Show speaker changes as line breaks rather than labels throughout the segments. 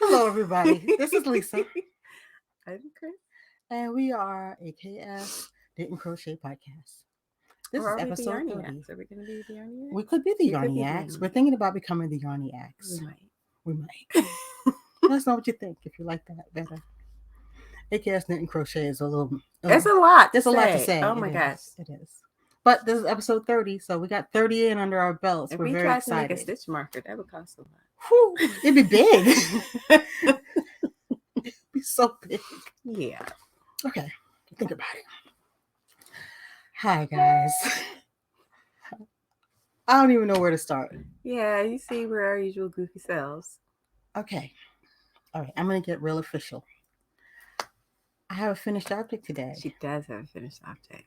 Hello, everybody. This is Lisa,
I'm Chris.
and we are AKS Knit and Crochet Podcast. This
Or
is
are we the
episode 30.
Yarniacs? Are we going to be the
We
Yarniacs?
could be the
We could be the
Yarniacs. We're
Yarniacs.
thinking about becoming the
We
Yarniacs.
might.
We might. Let us know what you think if you like that better. AKS Knit and Crochet is a little.
It's a lot to
There's a lot to
say.
say.
Oh
It
my
is.
gosh.
It is. But this is episode 30, so we got 30 in under our belts.
If
We're
we
very
tried to make a
excited.
stitch marker, that would cost a lot.
Whew, it'd be big. It'd be so big.
Yeah.
Okay, think about it. Hi, guys. I don't even know where to start.
Yeah, you see, we're our usual goofy selves.
Okay. All right, I'm going to get real official. I have a finished object today.
She does have a finished object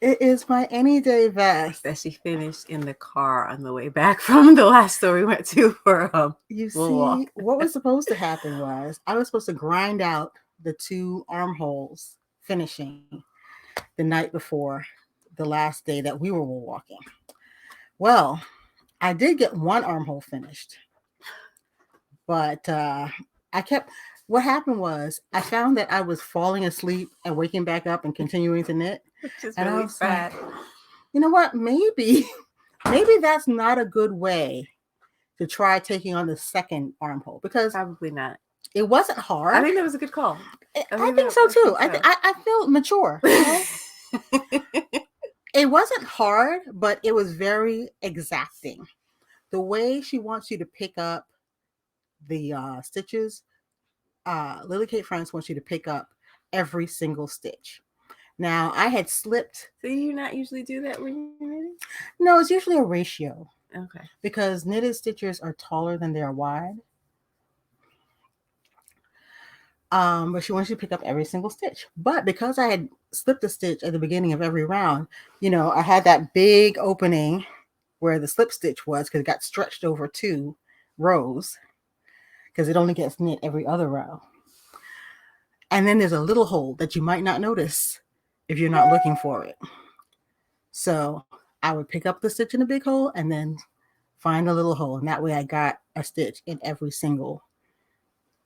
It is my any day vest.
that she finished in the car on the way back from the last store we went to for
You
we'll walk.
see, what was supposed to happen was I was supposed to grind out the 2 armholes finishing the night before the last day that we were wool walking. Well, I did get 1 armhole finished, but what happened was I found that I was falling asleep and waking back up and continuing to knit.
Which is
And I
really
was
sad.
like, you know what? Maybe that's not a good way to try taking on the second armhole because
Probably not.
it wasn't hard.
I think that was a good call.
I think so too. I feel mature. You know? It wasn't hard, but it was very exacting. The way she wants you to pick up the stitches, Lily Kate France wants you to pick up every single stitch. Now, I had slipped.
So you not usually do that when you're knitting?
No, it's usually a ratio
Okay.
because knitted stitches are taller than they are wide. But she wants you to pick up every single stitch. But because I had slipped a stitch at the beginning of every round, I had that big opening where the slip stitch was because it got stretched over 2 rows because it only gets knit every other row. And then there's a little hole that you might not notice if you're not looking for it. So I would pick up the stitch in the big hole and then find a little hole. And that way I got a stitch in every single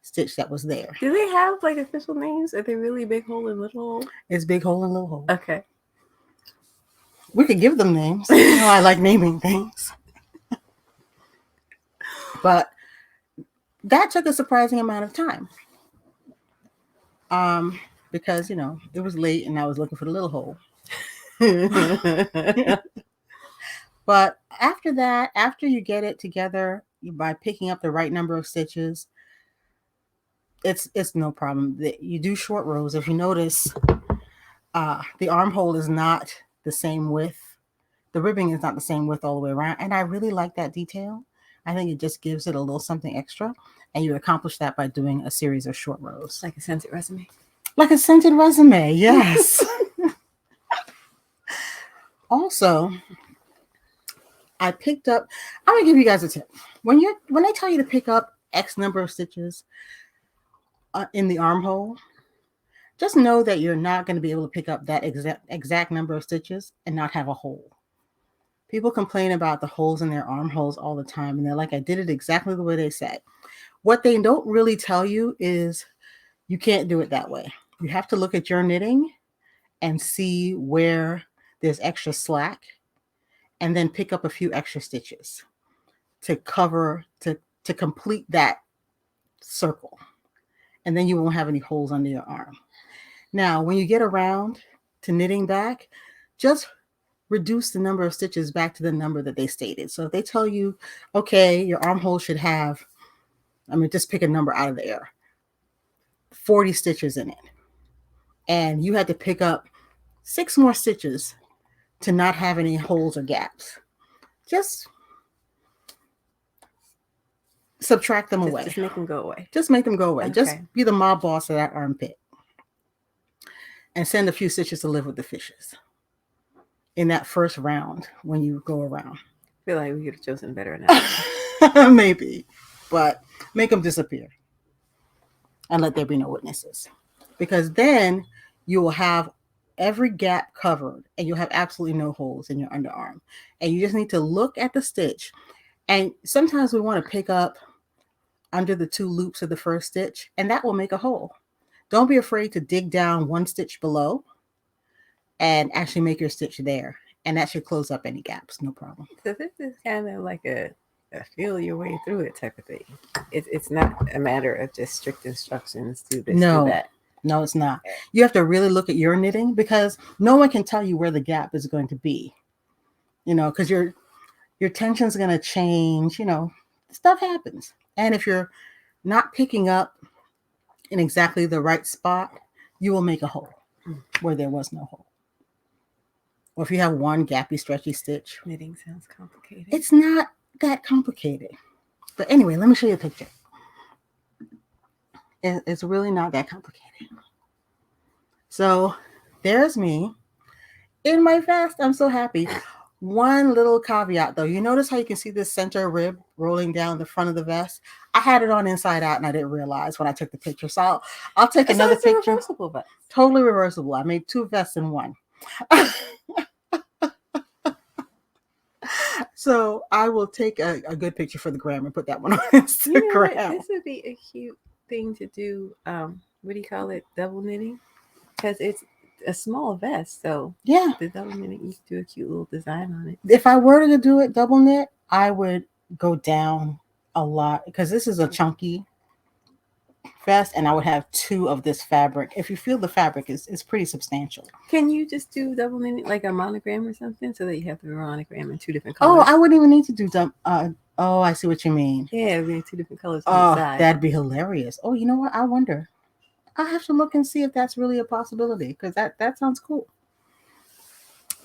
stitch that was there.
Do they have like official names? Are they really big hole and little hole?
It's big hole and little hole.
Okay.
We could give them names. I like naming things. But that took a surprising amount of time. Because, it was late and I was looking for the little hole. But after that, after you get it together by picking up the right number of stitches, it's no problem. You do short rows. If you notice, the armhole is not the same width. The ribbing is not the same width all the way around. And I really like that detail. I think it just gives it a little something extra. And you accomplish that by doing a series of short rows.
Like a scented resume.
Like a scented resume, yes. Also, I picked up, I'm going to give you guys a tip. When they tell you to pick up X number of stitches in the armhole, just know that you're not going to be able to pick up that exact number of stitches and not have a hole. People complain about the holes in their armholes all the time, and they're like, I did it exactly the way they said. What they don't really tell you is you can't do it that way. You have to look at your knitting and see where there's extra slack and then pick up a few extra stitches to complete that circle. And then you won't have any holes under your arm. Now, when you get around to knitting back, just reduce the number of stitches back to the number that they stated. So if they tell you, okay, your armhole should have, just pick a number out of the air, 40 stitches in it. And you had to pick up 6 more stitches to not have any holes or gaps. Just subtract them away.
Just make them go away.
Just make them go away.
Okay.
Just be the mob boss of that armpit. And send a few stitches to live with the fishes in that first round when you go around.
I feel like we could have chosen better now.
Maybe. But make them disappear. And let there be no witnesses. Because then you will have every gap covered and you'll have absolutely no holes in your underarm. And you just need to look at the stitch. And sometimes we want to pick up under the 2 loops of the first stitch, and that will make a hole. Don't be afraid to dig down 1 stitch below and actually make your stitch there. And that should close up any gaps, no problem.
So this is kind of like a feel your way through it type of thing. It's not a matter of just strict instructions, do this, do that.
No, it's not. You have to really look at your knitting because no one can tell you where the gap is going to be. Because your tension is going to change, stuff happens. And if you're not picking up in exactly the right spot, you will make a hole where there was no hole. Or if you have one gappy, stretchy stitch.
Knitting sounds complicated.
It's not that complicated. But anyway, let me show you a picture. It's really not that complicated. So there's me in my vest. I'm so happy. One little caveat though. You notice how you can see this center rib rolling down the front of the vest? I had it on inside out and I didn't realize when I took the picture. So I'll take another picture.
Reversible vest.
Totally reversible. I made 2 vests in one. So I will take a good picture for the gram and put that one on Instagram.
This would be a cute thing to do. What do you call it? Double knitting? Because it's a small vest. So
yeah,
the double knitting, you can do a cute little design on it.
If I were to do it double knit, I would go down a lot because this is a chunky vest and I would have 2 of this fabric. If you feel the fabric is pretty substantial.
Can you just do double knitting like a monogram or something so that you have the monogram in 2 different colors?
Oh, I wouldn't even need to do oh, I see what you mean.
Yeah, we need 2 different colors on the side.
That'd be hilarious. Oh, you know what? I wonder. I have to look and see if that's really a possibility because that sounds cool.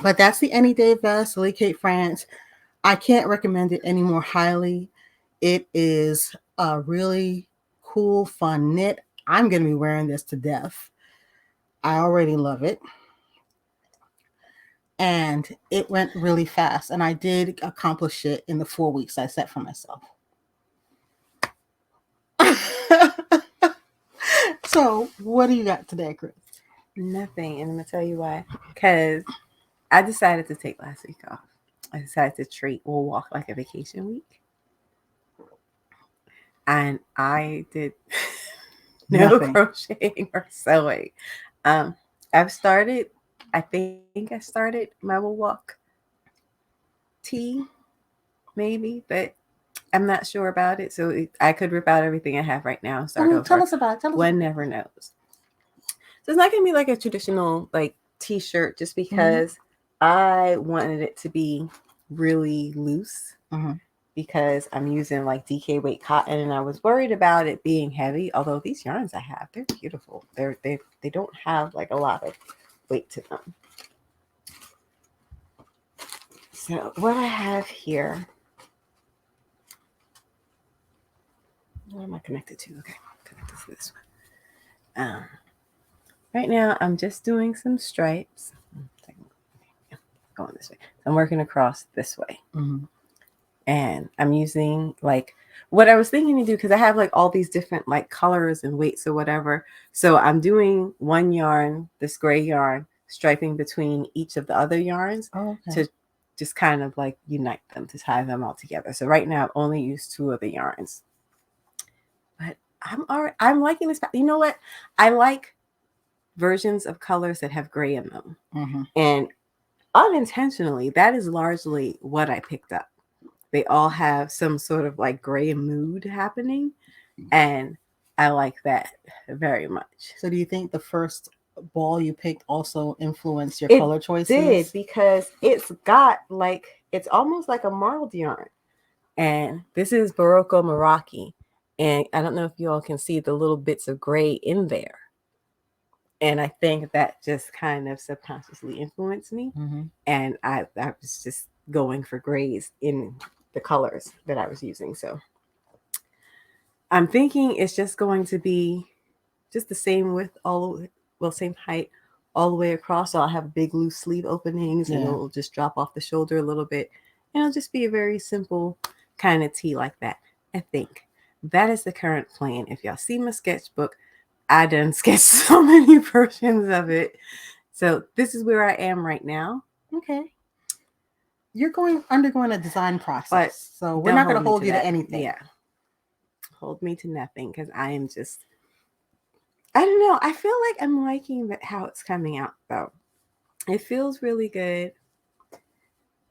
But that's the Any Day vest, Lily Kate France. I can't recommend it any more highly. It is a really cool, fun knit. I'm going to be wearing this to death. I already love it. And it went really fast. And I did accomplish it in the 4 weeks I set for myself. So, what do you got today, Chris?
Nothing. And I'm going to tell you why. Because I decided to take last week off. I decided to treat We'll Walk like a vacation week. And I did no crocheting or sewing. I started my We'll Walk tee, maybe, but I'm not sure about it. So I could rip out everything I have right now and start over.
Tell us about it.
One never knows. So it's not going to be like a traditional like t-shirt just because I wanted it to be really loose because I'm using like DK weight cotton and I was worried about it being heavy. Although these yarns I have, they're beautiful. They don't have like a lot of weight to them. So what I have here, what am I connected to? Okay, connected to this one. Right now I'm just doing some stripes. Going this way. I'm working across this way. And I'm using like what I was thinking to do because I have like all these different like colors and weights or whatever. So I'm doing one yarn, this gray yarn, striping between each of the other yarns to just kind of like unite them, to tie them all together. So right now I've only used 2 of the yarns. But I'm liking this. You know what? I like versions of colors that have gray in them. And unintentionally, that is largely what I picked up. They all have some sort of like gray mood happening. And I like that very much.
So do you think the first ball you picked also influenced your color choices?
It did, because it's got like, it's almost like a marled yarn. And this is Barocco Meraki. And I don't know if you all can see the little bits of gray in there. And I think that just kind of subconsciously influenced me. And I was just going for grays in the colors that I was using. So I'm thinking it's just going to be just the same width, same height all the way across. So I'll have big loose sleeve openings and it'll just drop off the shoulder a little bit. And it'll just be a very simple kind of tee like that. I think that is the current plan. If y'all see my sketchbook, I done sketched so many versions of it. So this is where I am right now.
Okay. You're undergoing a design process. So we're not going to hold you to anything.
Yeah. hold me to nothing because I am just, I don't know. I feel like I'm liking how it's coming out though. It feels really good.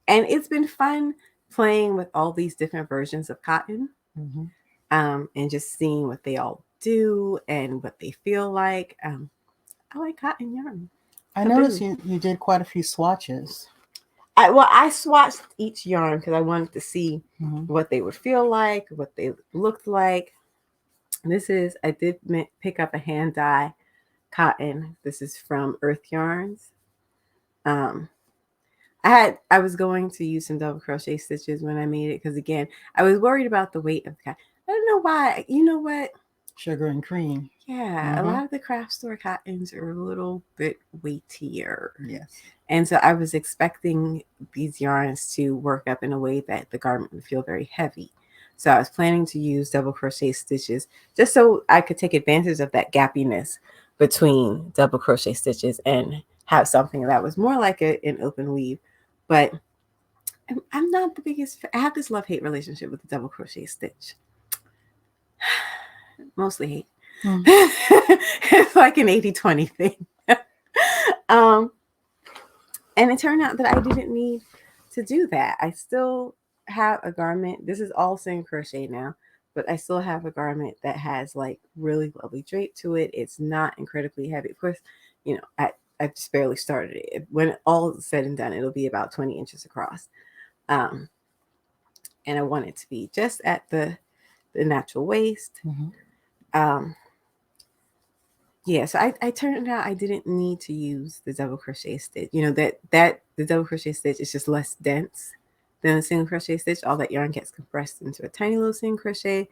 And it's been fun playing with all these different versions of cotton,
Mm-hmm.
and just seeing what they all do and what they feel like. I like cotton yarn.
I
I
noticed
do.
you did quite a few swatches.
I swatched each yarn because I wanted to see
Mm-hmm.
what they would feel like, what they looked like. I did pick up a hand dye cotton. This is from Earth Yarns. Um, I was going to use some double crochet stitches when I made it because again, I was worried about the weight of the cotton. I don't know why. You know what?
Sugar and cream.
Yeah, a
Mm-hmm.
lot of the craft store cottons are a little bit weightier.
Yes.
And so I was expecting these yarns to work up in a way that the garment would feel very heavy. So I was planning to use double crochet stitches just so I could take advantage of that gappiness between double crochet stitches and have something that was more like an open weave. But I'm not the biggest. I have this love-hate relationship with the double crochet stitch. Mostly hate.
Mm.
It's like an 80-20 thing. um, and it turned out that I didn't need to do that. I still have a garment. This is all single crochet now, but I still have a garment that has like really lovely drape to it. It's not incredibly heavy. Of course, you know, I just barely started it. When all is said and done, it'll be about 20 inches across. And I want it to be just at the natural waist.
Mm-hmm.
Yeah, so I turned out I didn't need to use the double crochet stitch. You know, that the double crochet stitch is just less dense than a single crochet stitch. All that yarn gets compressed into a tiny little single crochet.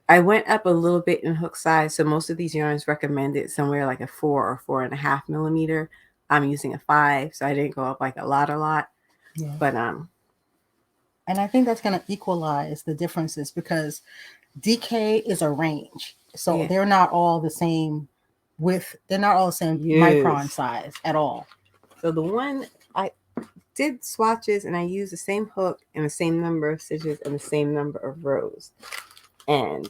I went up a little bit in hook size, so most of these yarns recommended somewhere like a 4 or 4.5 millimeter. I'm using a 5, so I didn't go up like a lot.
Yeah.
But
And I think that's going to equalize the differences because DK is a range. So
yeah.
they're not all the same they're not all the same micron size at all.
So the one I did swatches and I used the same hook and the same number of stitches and the same number of rows. And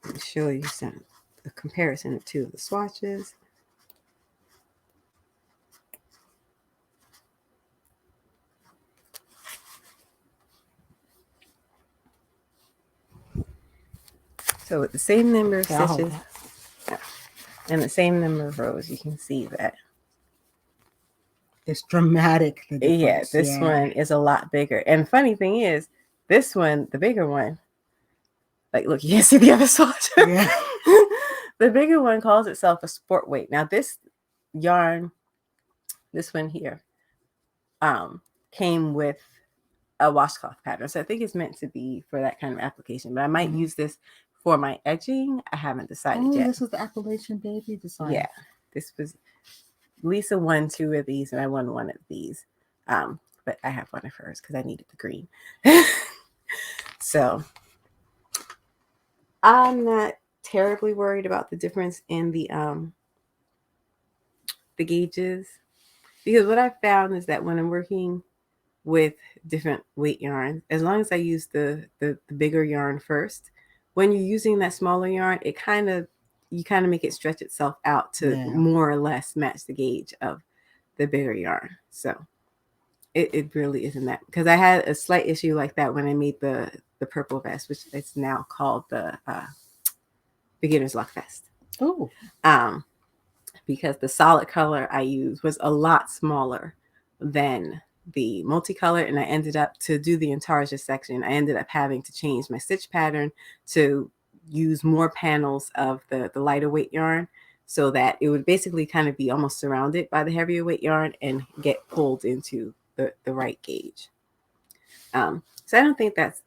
let me show you a comparison of two of the swatches. So with the same number of stitches and the same number of rows, you can see that
it's dramatic.
Yeah, this one is a lot bigger. And funny thing is, this one, the bigger one, like look, you can see the other swatch.
Yeah.
The bigger one calls itself a sport weight. Now this yarn, this one here, came with a washcloth pattern. So I think it's meant to be for that kind of application. But I might use this for my edging. I haven't decided yet.
This was the Appalachian Baby design.
Yeah, this was Lisa won 2 of these, and I won 1 of these. But I have one of hers because I needed the green. So I'm not terribly worried about the difference in the gauges, because what I've found is that when I'm working with different weight yarns, as long as I use the bigger yarn first, when you're using that smaller yarn, you kind of make it stretch itself out to more or less match the gauge of the bigger yarn. So it really isn't that, because I had a slight issue like that when I made the purple vest, which is now called the beginner's lock vest.
Oh.
Because the solid color I used was a lot smaller than the multicolor, and I ended up, to do the intarsia section, I ended up having to change my stitch pattern to use more panels of the lighter weight yarn, so that it would basically kind of be almost surrounded by the heavier weight yarn and get pulled into the right gauge. So I don't think that's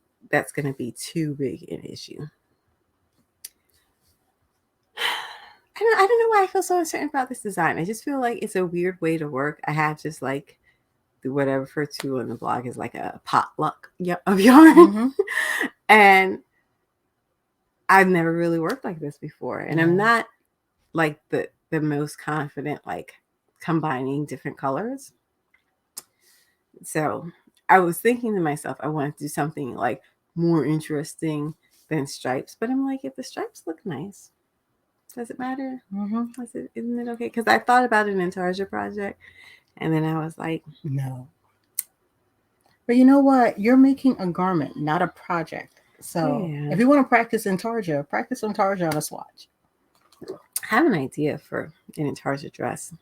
going to be too big an issue. I don't know why I feel so uncertain about this design. I just feel like it's a weird way to work. I have just like what I refer to on the blog as like a potluck of yarn. Mm-hmm. And I've never really worked like this before. And I'm not like the most confident like combining different colors. So I was thinking to myself, I wanted to do something like more interesting than stripes. But I'm like, if the stripes look nice, does it matter?
Mm-hmm.
Isn't it okay? Because I thought about an intarsia project, and then I was like,
No. But you know what? You're making a garment, not a project. So
yeah,
if you want to practice intarsia on a swatch.
I have an idea for an intarsia dress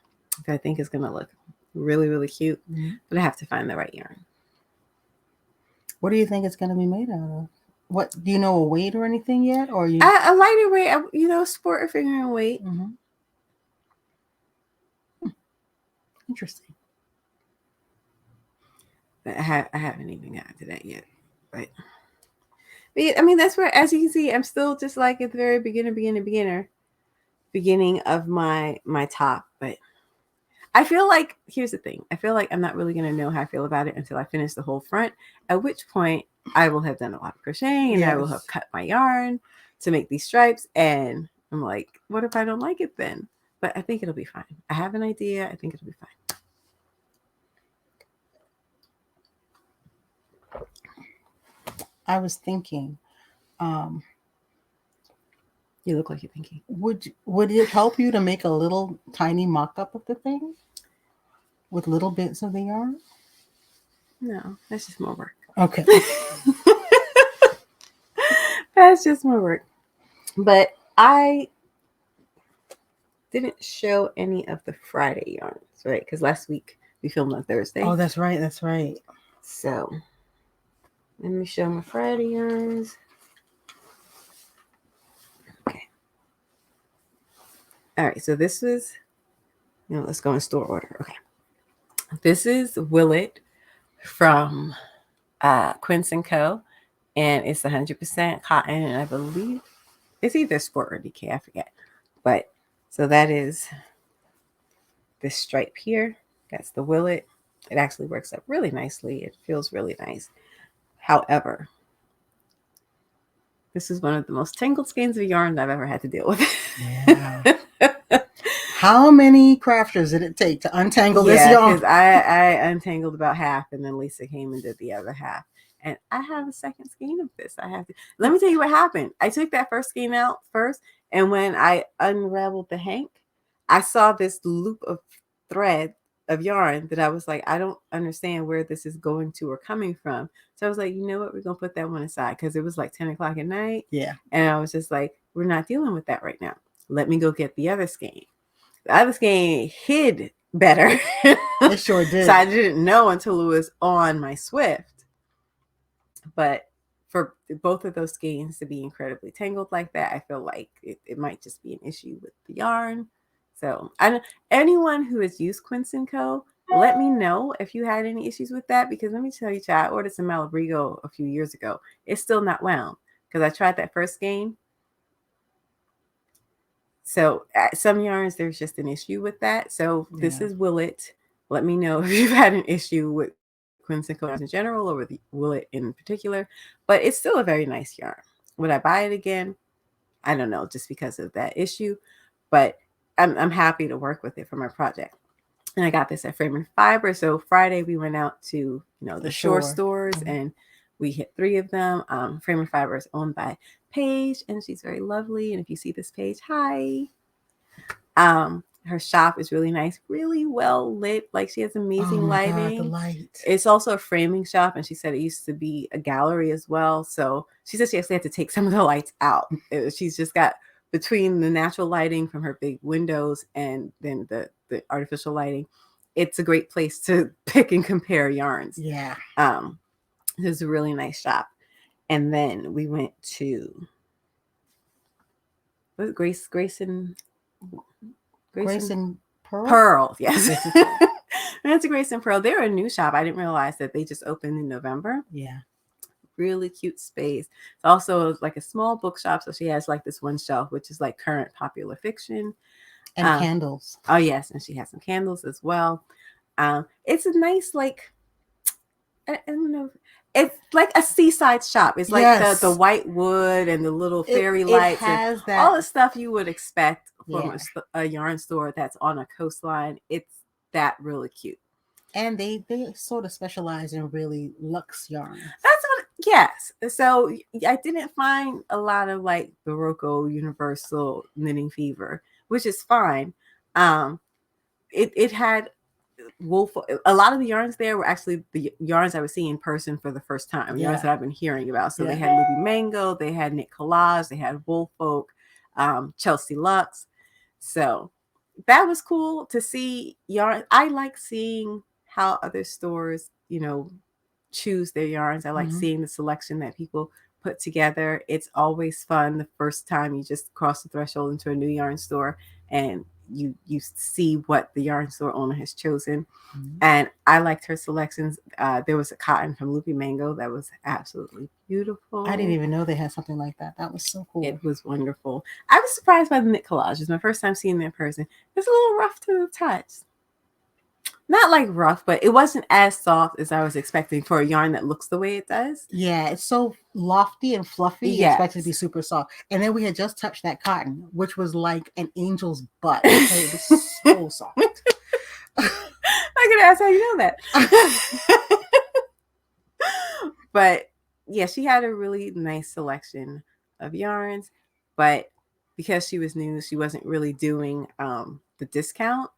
that I think is going to look really, really cute.
Mm-hmm.
But I have to find the right yarn.
What do you think it's going to be made out of? What do you know a weight or anything yet? Or you?
A lighter weight, sport or figuring weight.
Mm-hmm. Interesting.
But I haven't even gotten to that yet. But I mean, that's where, as you can see, I'm still just like at the very beginning of my top. But I feel like, here's the thing. I feel like I'm not really going to know how I feel about it until I finish the whole front, at which point I will have done a lot of crocheting and I will have cut my yarn to make these stripes. And I'm like, what if I don't like it then? But I think it'll be fine. I have an idea. I think it'll be fine.
I was thinking,
You look like you're thinking.
would it help you to make a little tiny mock-up of the thing with little bits of the yarn?
No, that's just more work.
Okay.
That's just more work. But I didn't show any of the Friday yarns, right? Because last week we filmed on Thursday.
Oh, that's right. That's right.
So let me show my Friday yarns. Okay. All right. So this is, let's go in store order. Okay. This is Willet from Quince & Co. And it's 100% cotton. And I believe it's either sport or DK. I forget. But so that is this stripe here. That's the Willet. It actually works up really nicely. It feels really nice. However, this is one of the most tangled skeins of yarn I've ever had to deal with.
Yeah. How many crafters did it take to untangle this yarn?
Because I untangled about half, and then Lisa came and did the other half. And I have a second skein of this. Let me tell you what happened. I took that first skein out first, and when I unraveled the hank, I saw this loop of thread of yarn that I was like, I don't understand where this is going to or coming from. So I was like, you know what? We're going to put that one aside, because it was like 10 o'clock at night.
Yeah.
And I was just like, we're not dealing with that right now. Let me go get the other skein. The other skein hid better.
It sure did.
So I didn't know until it was on my Swift. But for both of those skeins to be incredibly tangled like that, I feel like it might just be an issue with the yarn. So anyone who has used Quince & Co., let me know if you had any issues with that, because let me tell you, I ordered some Malabrigo a few years ago. It's still not wound, because I tried that first skein. So at some yarns, there's just an issue with that. So this is Willet. Let me know if you've had an issue with Quince & Co. in general, or with Willet in particular. But it's still a very nice yarn. Would I buy it again? I don't know, just because of that issue. But I'm happy to work with it for my project. And I got this at Frame & Fiber. So Friday we went out to the shore stores, and we hit 3 of them. Frame & Fiber is owned by Paige, and she's very lovely. And if you see this page, hi. Her shop is really nice, really well lit. Like, she has amazing lighting.
God, the light.
It's also a framing shop, and she said it used to be a gallery as well. So she said she actually had to take some of the lights out. She's just got, between the natural lighting from her big windows and then the artificial lighting, it's a great place to pick and compare yarns.
Yeah.
It's a really nice shop. And then we went to Grayson Pearl. Yes. That's a Grayson Pearl. They're a new shop. I didn't realize that they just opened in November.
Yeah.
Really cute space. It's also like a small bookshop. So she has like this one shelf, which is like current popular fiction.
And candles.
Oh, yes. And she has some candles as well. It's a nice, like, I don't know. It's like a seaside shop. It's like the white wood and the little fairy lights and all the stuff you would expect from a yarn store that's on a coastline. It's that really cute.
And they sort of specialize in really luxe yarns.
That's what, yes. So I didn't find a lot of like Barocco Universal knitting fever, which is fine. It had wolf. A lot of the yarns there were actually the yarns I was seeing in person for the first time. Yarns that I've been hearing about. So they had Luby Mango, they had Knit Collage, they had Woolfolk, Chelsea Lux. So that was cool to see yarn. I like seeing how other stores, choose their yarns. I like seeing the selection that people put together. It's always fun the first time you just cross the threshold into a new yarn store and you see what the yarn store owner has chosen. And I liked her selections. There was a cotton from Luby Mango that was absolutely beautiful.
I didn't even know they had something like that. That was so cool.
It was wonderful. I was surprised by the knit collage. It's my first time seeing them in person. It's a little rough to the touch. Not like rough, but it wasn't as soft as I was expecting for a yarn that looks the way it does.
Yeah, it's so lofty and fluffy. You expect it to be super soft. And then we had just touched that cotton, which was like an angel's butt. Okay? It was so soft.
I could ask how you know that. But yeah, she had a really nice selection of yarns. But because she was new, she wasn't really doing the discount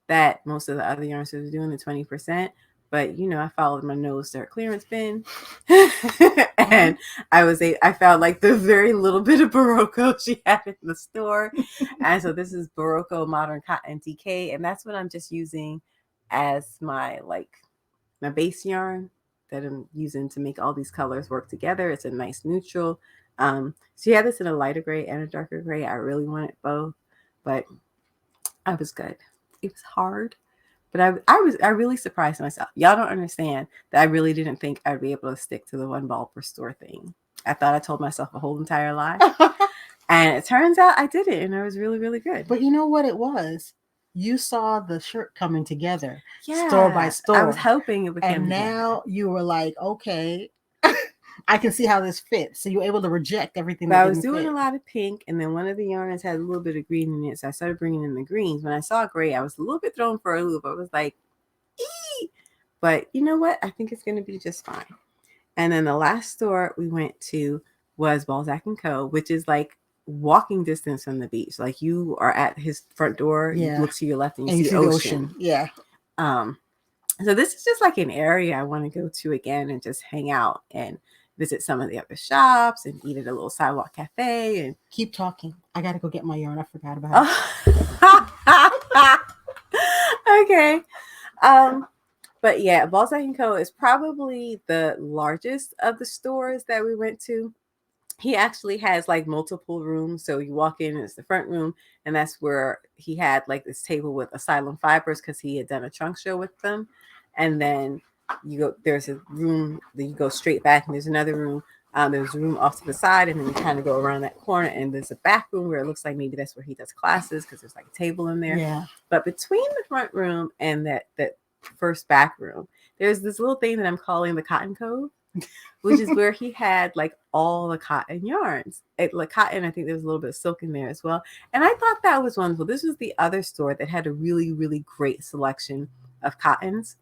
that most of the other yarn stores were doing, the 20%. But I followed my nose to her clearance bin, and I found like the very little bit of Barocco she had in the store, and so this is Barocco Modern Cotton DK, and that's what I'm just using as my base yarn that I'm using to make all these colors work together. It's a nice neutral. So you have this in a lighter gray and a darker gray. I really wanted both, but I was good. It was hard, but I really surprised myself. Y'all don't understand that I really didn't think I'd be able to stick to the 1 ball per store thing. I thought I told myself a whole entire lie, and it turns out I did it, and I was really, really good.
But you know what it was? You saw the shirt coming together, store by store.
I was hoping it would come
and now you were like, okay, I can see how this fits. So you were able to reject everything.
But I was doing a lot of pink, and then one of the yarns had a little bit of green in it, so I started bringing in the greens. When I saw gray, I was a little bit thrown for a loop. I was like, ee! But you know what? I think it's going to be just fine. And then the last store we went to was Balzac & Co., which is like walking distance from the beach. Like you are at his front door, you look to your left and you see the ocean.
Yeah.
So this is just like an area I want to go to again and just hang out and visit some of the other shops and eat at a little sidewalk cafe and
keep talking. I gotta go get my yarn. I forgot about
it. Okay. But yeah, Balzac & Co. is probably the largest of the stores that we went to. He actually has like multiple rooms. So you walk in, it's the front room, and that's where he had like this table with Asylum Fibers because he had done a trunk show with them. And then there's a room that you go straight back, and there's another room. There's a room off to the side, and then you kind of go around that corner, and there's a back room where it looks like maybe that's where he does classes because there's like a table in there.
Yeah.
But between the front room and that first back room, there's this little thing that I'm calling the Cotton Cove, which is where he had like all the cotton yarns. Like cotton, I think there was a little bit of silk in there as well. And I thought that was wonderful. This was the other store that had a really, really great selection of cottons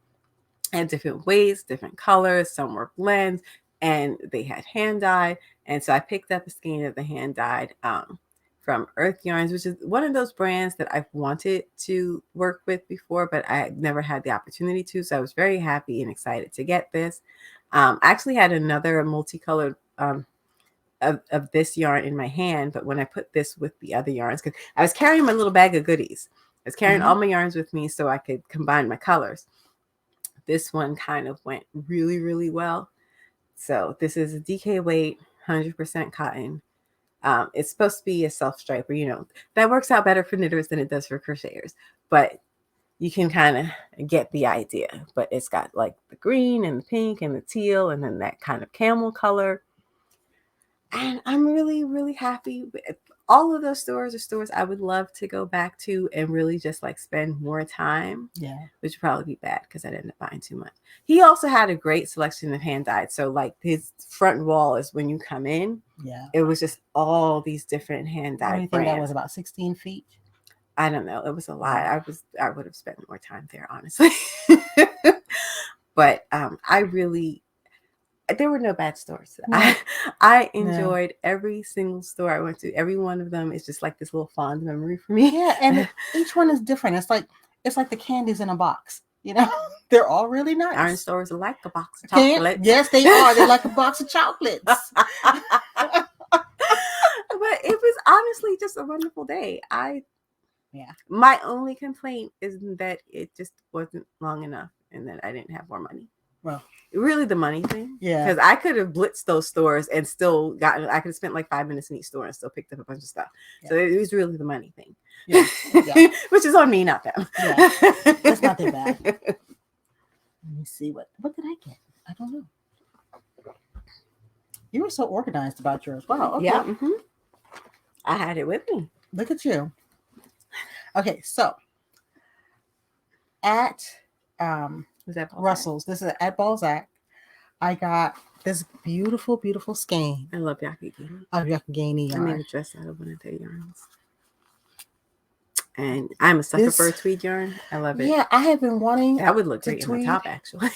and different weights, different colors. Some were blends, and they had hand dyed. And so I picked up a skein of the hand dyed from Earth Yarns, which is one of those brands that I've wanted to work with before, but I never had the opportunity to. So I was very happy and excited to get this. I actually had another multicolored of this yarn in my hand, but when I put this with the other yarns, because I was carrying my little bag of goodies, I was carrying all my yarns with me so I could combine my colors. This one kind of went really, really well. So this is a DK weight, 100% cotton. It's supposed to be a self-striper, that works out better for knitters than it does for crocheters, but you can kind of get the idea. But it's got like the green and the pink and the teal and then that kind of camel color. And I'm really, really happy. All of those stores are stores I would love to go back to and really just like spend more time.
Yeah.
Which would probably be bad because I didn't end up buying too much. He also had a great selection of hand dyed. So like his front wall is when you come in.
Yeah.
It was just all these different hand dyed.
I think that was about 16 feet.
I don't know. It was a lot. I would have spent more time there, honestly. But there were no bad stores.
No.
I enjoyed every single store I went to. Every one of them is just like this little fond memory for me.
Yeah, and each one is different. It's like the candies in a box. They're all really nice.
Iron stores are like a box of chocolates.
Yes, they are. They're like a box of chocolates.
But it was honestly just a wonderful day. My only complaint is that it just wasn't long enough and that I didn't have more money.
Well,
really the money thing.
Yeah.
Because I could have blitzed those stores and still I could have spent like 5 minutes in each store and still picked up a bunch of stuff. Yeah. So it was really the money thing. Yeah. Which is on me, not them.
Yeah. That's not that bad. Let me see. What did I get? I don't know. You were so organized about yours. Wow. Okay.
Yeah. Mm-hmm. I had it with me.
Look at you. Okay, so at
was that Balzac?
Russell's, this is at Balzac, I got this beautiful, beautiful skein.
I love Yakagini.
Of Yakagini yarn.
I made a dress out of one of their yarns. And I'm a sucker for a tweed yarn. I love it.
Yeah, I have been wanting.
That would look great on the top, actually.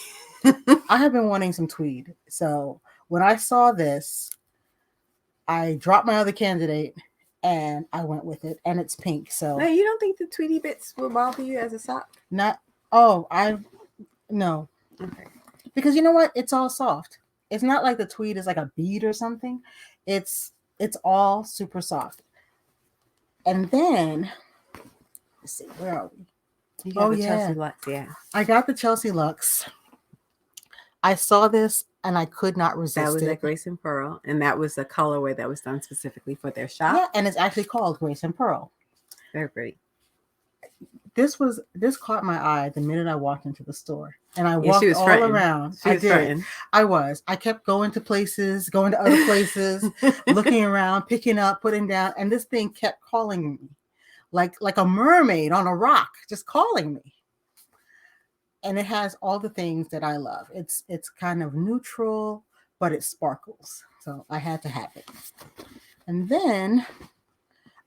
I have been wanting some tweed. So when I saw this, I dropped my other candidate and I went with it. And it's pink. So
now, you don't think the tweedy bits will bother you as a sock?
No.
Okay.
Because you know what? It's all soft. It's not like the tweed is like a bead or something. It's all super soft. And then let's see, where are we?
You got the Chelsea Luxe, yeah.
I got the Chelsea Luxe. I saw this and I could not resist it.
That was at Grace and Pearl, and that was a colorway that was done specifically for their shop.
Yeah, and it's actually called Grace and Pearl.
Very pretty.
This caught my eye the minute I walked into the store, and I walked all around. I kept going to places, going to other places, looking around, picking up, putting down, and this thing kept calling me, like a mermaid on a rock, just calling me. And it has all the things that I love. It's kind of neutral, but it sparkles, so I had to have it. And then,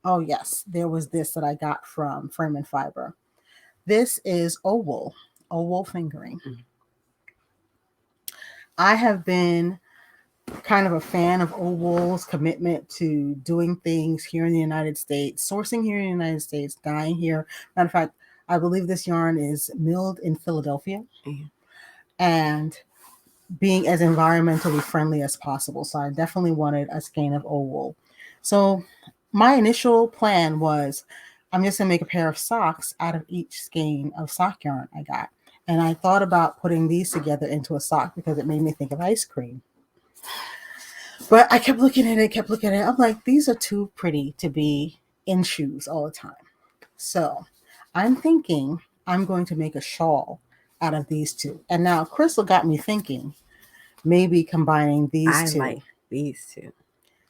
oh yes, there was this that I got from Frame and Fiber. This is owool fingering. Mm-hmm. I have been kind of a fan of owool's commitment to doing things here in the United States, sourcing here in the United States, dyeing here. Matter of fact, I believe this yarn is milled in Philadelphia, mm-hmm. and being as environmentally friendly as possible. So I definitely wanted a skein of owool. So my initial plan was, I'm just going to make a pair of socks out of each skein of sock yarn I got. And I thought about putting these together into a sock because it made me think of ice cream. But I kept looking at it. I'm like, these are too pretty to be in shoes all the time. So I'm thinking I'm going to make a shawl out of these two. And now Crystal got me thinking, maybe combining these two. I like
these two.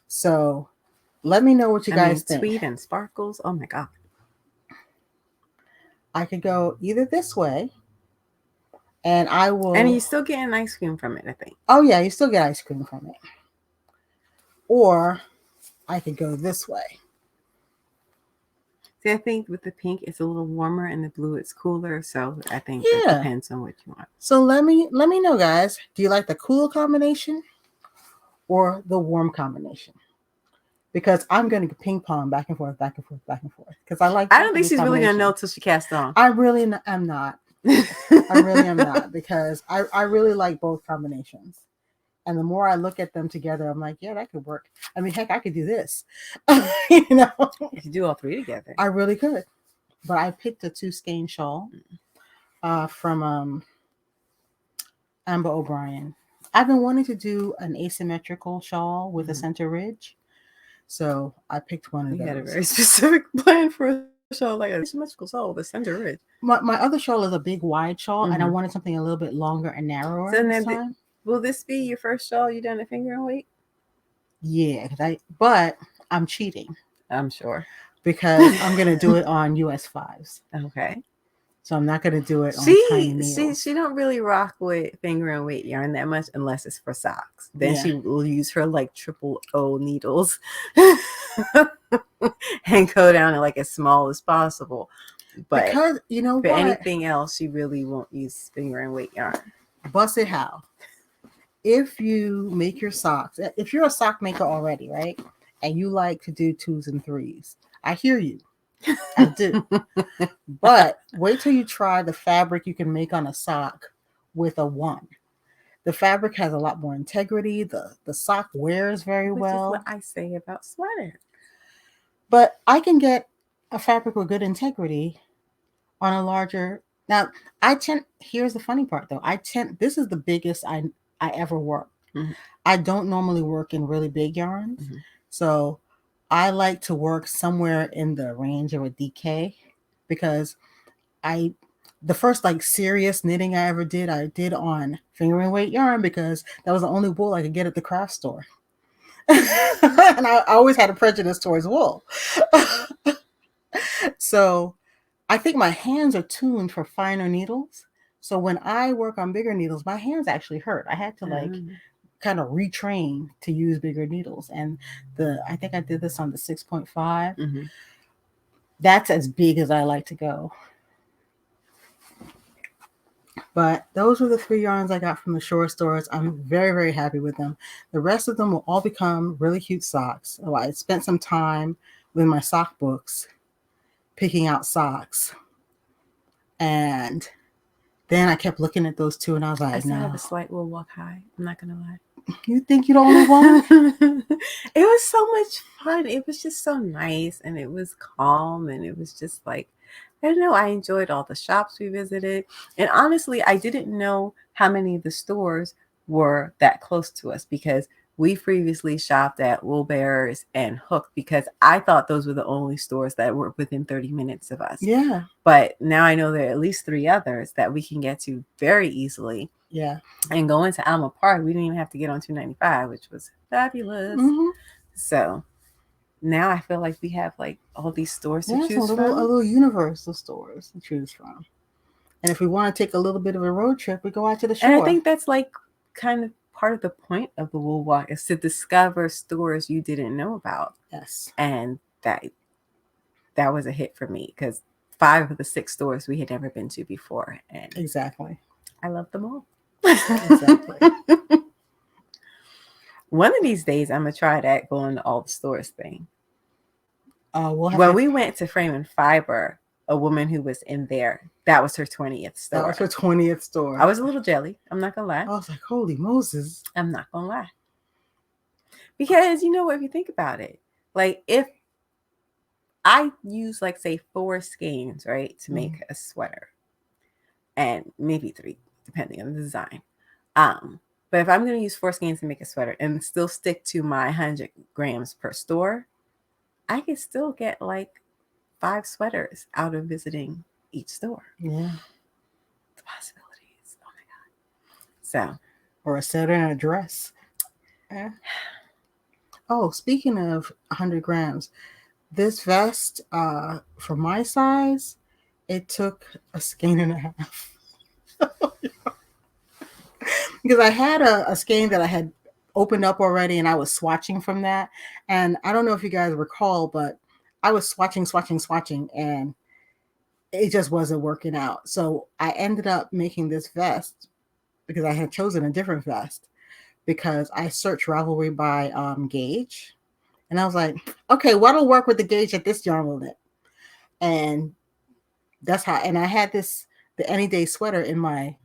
So let me know what you guys think.
Tweed and sparkles. Oh my God.
I could go either this way, and I will.
And you still getting ice cream from it, I think.
Oh yeah, you still get ice cream from it. Or I could go this way.
See, I think with the pink, it's a little warmer, and the blue, it's cooler. So I think it depends on what you want.
So let me know, guys. Do you like the cool combination or the warm combination? Because I'm going to ping pong back and forth. Because I
don't think she's really going to know till she casts on.
I really am not. I really am not, because I really like both combinations. And the more I look at them together, I'm like, yeah, that could work. I mean, heck, I could do this.
You could do all three together.
I really could. But I picked a 2 skein shawl from Amber O'Brien. I've been wanting to do an asymmetrical shawl with a center ridge. So I picked one of those.
You had a very specific plan for a shawl, like a asymmetrical shawl with a center ridge.
My other shawl is a big wide shawl, and I wanted something a little bit longer and narrower.
So this time. Will this be your first shawl you done a finger and weight?
Yeah, but I'm cheating.
I'm sure.
Because I'm going to do it on US 5s.
Okay.
So I'm not going to do it on tiny needles.
She don't really rock with finger and weight yarn that much unless it's for socks. Then she will use her like 000 needles and go down to like as small as possible. But
because you know
for anything else, she really won't use finger and weight yarn.
Bust it how. If you make your socks, if you're a sock maker already, right? And you like to do 2s and 3s, I hear you. I do. But wait till you try the fabric you can make on a sock with a 1. The fabric has a lot more integrity. The sock wears very
Which
well.
is what I say about sweater.
But I can get a fabric with good integrity on a larger. Now, here's the funny part though. This is the biggest I ever work.
Mm-hmm.
I don't normally work in really big yarns.
Mm-hmm.
So I like to work somewhere in the range of a DK because the first like serious knitting I ever did, I did on fingering weight yarn because that was the only wool I could get at the craft store. And I always had a prejudice towards wool. So I think my hands are tuned for finer needles. So when I work on bigger needles, my hands actually hurt. I had to kind of retrain to use bigger needles. And I think I did this on the 6.5.
Mm-hmm.
That's as big as I like to go. But those were the 3 yarns I got from the shore stores. I'm very, very happy with them. The rest of them will all become really cute socks. So I spent some time with my sock books picking out socks. And then I kept looking at those 2 and I was like,
I still
no.
have a slight will walk high. I'm not going to lie.
You think you're the only one?
It was so much fun. It was just so nice and it was calm and it was just like, I don't know. I enjoyed all the shops we visited. And honestly, I didn't know how many of the stores were that close to us because we previously shopped at Wool Bearers and Hook because I thought those were the only stores that were within 30 minutes of us.
Yeah.
But now I know there are at least 3 others that we can get to very easily.
Yeah.
And going to Alma Park, we didn't even have to get on 295, which was fabulous.
Mm-hmm.
So now I feel like we have like all these stores to choose from.
A little universe of stores to choose from. And if we want to take a little bit of a road trip, we go out to the shore.
And I think that's like kind of part of the point of the Wool Walk is to discover stores you didn't know about.
Yes.
And that was a hit for me because 5 of the 6 stores we had never been to before. And
exactly.
I love them all.
Exactly.
One of these days, I'm going to try that going to all the stores thing.
We
went to Frame and Fiber, a woman who was in there, that was her 20th store.
That was her 20th store.
I was a little jelly. I'm not going to lie.
I was like, holy Moses.
I'm not going to lie. Because, you know what, if you think about it, like if I use like, say, 4 skeins, right, to make a sweater and maybe 3, depending on the design. But if I'm going to use 4 skeins to make a sweater and still stick to my 100 grams per store, I could still get like 5 sweaters out of visiting each store.
Yeah.
The possibilities. Oh my God. So.
Or a sweater and a dress. Yeah. Oh, speaking of 100 grams, this vest, for my size, it took a skein and a half. Because I had a skein that I had opened up already and I was swatching from that. And I don't know if you guys recall, but I was swatching and it just wasn't working out. So I ended up making this vest because I had chosen a different vest because I searched Ravelry by gauge. And I was like, okay, what'll work with the gauge that this yarn will knit? And that's how, and I had the Any Day sweater in my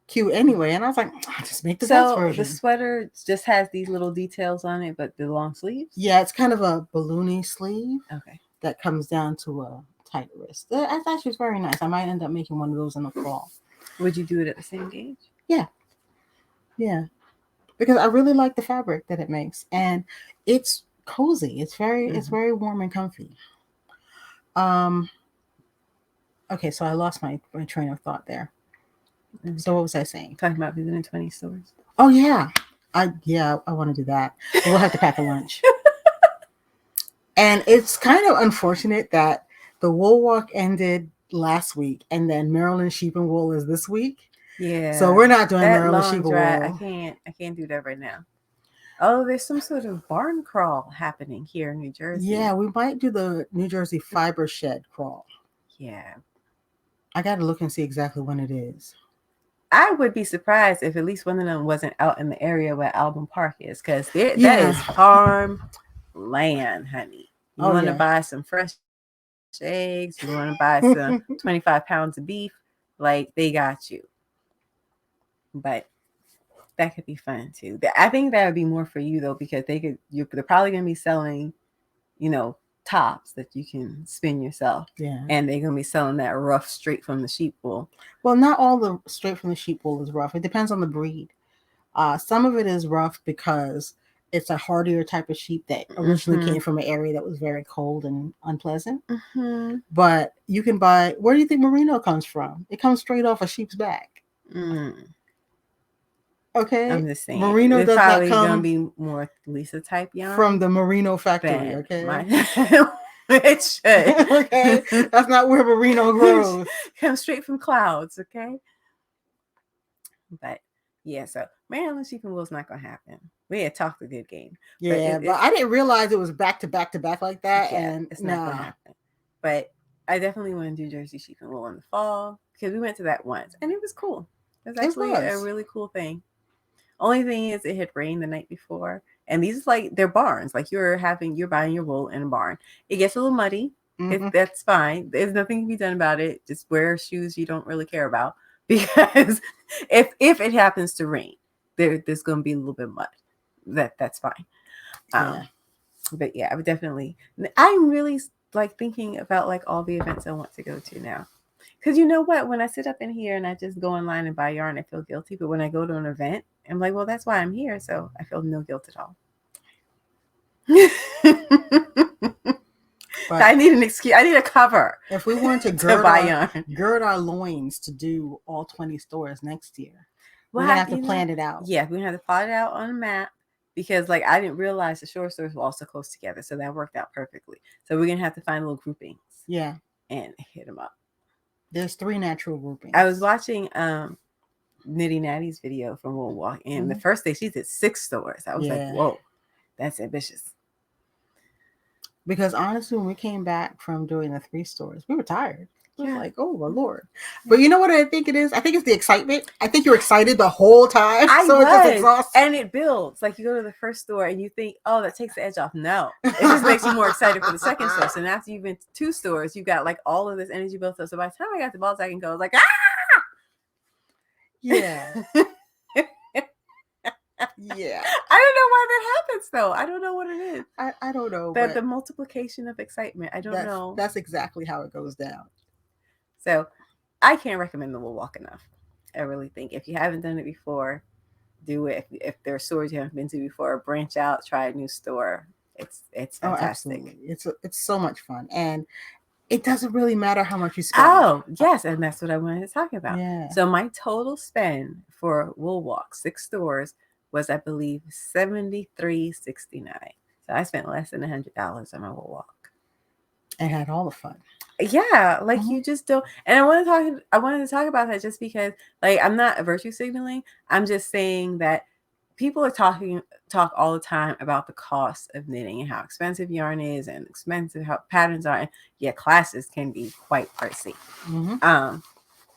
queue anyway. And I was like, I'll just make the vest version.
The sweater just has these little details on it, but the long sleeves?
Yeah, it's kind of a balloony sleeve.
Okay.
That comes down to a tight wrist. That's actually very nice. I might end up making one of those in the fall.
Would you do it at the same gauge?
Yeah. Yeah. Because I really like the fabric that it makes. And it's cozy. It's very warm and comfy. Okay, so I lost my train of thought there. So what was I saying?
Talking about visiting 20 stores.
Oh yeah. I want to do that. We'll have to pack a lunch. And it's kind of unfortunate that the Wool Walk ended last week and then Maryland Sheep and Wool is this week.
Yeah.
So we're not doing Maryland Sheep and Wool.
I can't do that right now. Oh, there's some sort of barn crawl happening here in New Jersey.
Yeah, we might do the New Jersey Fiber Shed crawl.
Yeah.
I got to look and see exactly when it is.
I would be surprised if at least one of them wasn't out in the area where Album Park is, because that is farm land, honey. You want to buy some fresh eggs, you want to buy some 25 pounds of beef, like they got you. But that could be fun too. I think that would be more for you though, because they're probably gonna be selling, tops that you can spin yourself.
Yeah.
And they're gonna be selling that rough straight from the sheep wool.
Well, not all the straight from the sheep wool is rough. It depends on the breed. Some of it is rough because it's a hardier type of sheep that originally came from an area that was very cold and unpleasant.
Mm-hmm.
But you can buy, where do you think merino comes from? It comes straight off a sheep's back. Okay,
I'm just saying.
Merino
it's
does
probably
not come
gonna be more Lisa type yarn
from the merino factory. Okay,
it should.
Okay, that's not where merino grows.
Comes straight from clouds. Okay, but yeah, so Maryland sheep and wool is not gonna happen. We had talked a good game.
Yeah, but I didn't realize it was back to back to back like that.
Yeah,
and
it's not gonna happen. But I definitely want to do Jersey sheep and wool in the fall because we went to that once and it was cool. It was actually a really cool thing. Only thing is it had rained the night before. And these they're barns. Like you're buying your wool in a barn. It gets a little muddy. That's fine. There's nothing to be done about it. Just wear shoes you don't really care about. Because if it happens to rain, there's gonna be a little bit of mud. That's fine. But yeah, I would definitely I'm really thinking about all the events I want to go to now. Because you know what? When I sit up in here and I just go online and buy yarn, I feel guilty. But when I go to an event, I'm like, well, that's why I'm here. So I feel no guilt at all. I need an excuse. I need a cover.
If we want to gird our loins to do all 20 stores next year, we're going to have to plan it out.
Yeah, we're going to have to plot it out on a map. Because I didn't realize the shore stores were also close together. So that worked out perfectly. So we're going to have to find little groupings.
Yeah.
And hit them up.
There's 3 natural groupings.
I was watching Nitty Natty's video from Wool Walk, and the first day she did 6 stores. I was like, whoa, that's ambitious.
Because honestly, when we came back from doing the 3 stores, we were tired. We were like, oh my Lord. But you know what I think it is? I think it's the excitement. I think you're excited the whole time.
It's just exhausting. And it builds. You go to the first store and you think, oh, that takes the edge off. No. It just makes you more excited for the second store. So after you've been to 2 stores, you've got all of this energy built up. So by the time I got to Balzac and Co, I was like, ah!
Yeah. Yeah.
I don't know why that happens though. I don't know what it is.
I don't know.
The multiplication of excitement. I don't know.
That's exactly how it goes down.
So I can't recommend the Wool Walk enough. I really think if you haven't done it before, do it. If there are stores you haven't been to before, branch out, try a new store. It's fantastic.
Oh, absolutely. It's so much fun. And it doesn't really matter how much you spend.
Oh, yes. And that's what I wanted to talk about.
Yeah.
So my total spend for Wool Walk, 6 stores, was, I believe, $73.69. So I spent less than $100 on my Wool Walk.
And had all the fun.
Yeah, you just don't. And I wanted to talk about that just because, I'm not virtue signaling. I'm just saying that people are talk all the time about the cost of knitting and how expensive yarn is and expensive how patterns are. And yeah, classes can be quite pricey.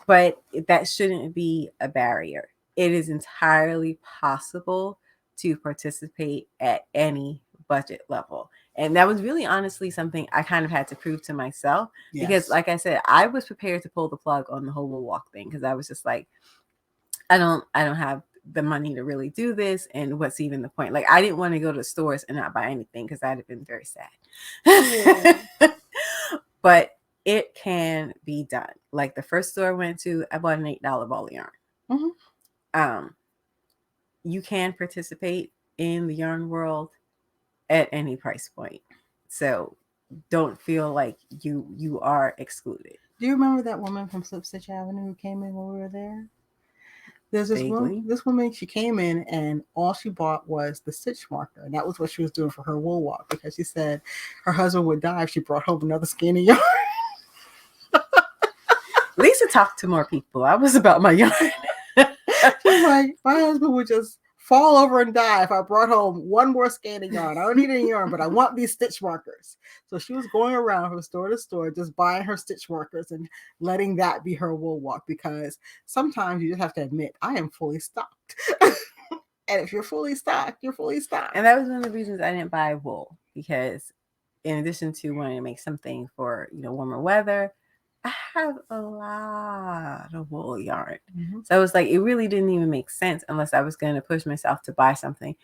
But that shouldn't be a barrier. It is entirely possible to participate at any budget level. And that was really honestly something I kind of had to prove to myself. Yes. Because like I said, I was prepared to pull the plug on the whole Wool Walk thing because I was just like, I don't have the money to really do this. And what's even the point? I didn't want to go to stores and not buy anything because I'd have been very sad. Yeah. But it can be done. The first store I went to, I bought an $8 ball of yarn. You can participate in the yarn world at any price point. So don't feel like you are excluded.
Do you remember that woman from Slip Stitch Avenue who came in when we were there? There's this woman, she came in and all she bought was the stitch marker. And that was what she was doing for her Wool Walk because she said her husband would die if she brought home another skein of yarn. Lisa
talked to more people. I was about my yarn.
She's like, my husband would just fall over and die if I brought home one more skein of yarn. I don't need any yarn, but I want these stitch markers. So she was going around from store to store just buying her stitch markers and letting that be her wool walk, because sometimes you just have to admit, I am fully stocked. And if you're fully stocked, you're fully stocked.
And that was one of the reasons I didn't buy wool, because in addition to wanting to make something for, warmer weather, I have a lot of wool yarn. Mm-hmm. So it was like, it really didn't even make sense unless I was going to push myself to buy something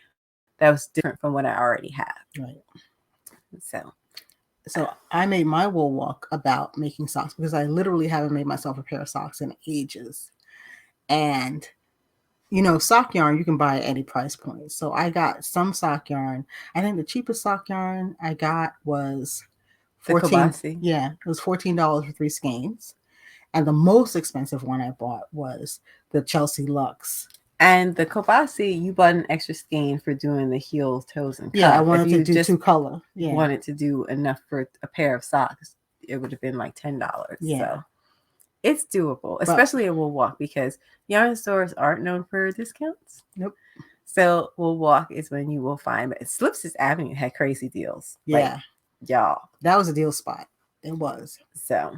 that was different from what I already have.
Right.
So
I made my wool walk about making socks, because I literally haven't made myself a pair of socks in ages. And sock yarn you can buy at any price point. So I got some sock yarn. I think the cheapest sock yarn I got was $14. Yeah, it was $14 for 3 skeins. And the most expensive one I bought was the Chelsea Luxe.
And the Kobasi, you bought an extra skein for doing the heel, toes, and cuff.
Yeah, I wanted to do 2 color. Yeah.
Wanted to do enough for a pair of socks, it would have been like $10.
Yeah.
So it's doable, especially at Wool Walk, because yarn stores aren't known for discounts.
Nope.
So Wool Walk is when you will find, but Slips's Avenue had crazy deals.
Yeah.
Y'all.
That was a deal spot. It was.
So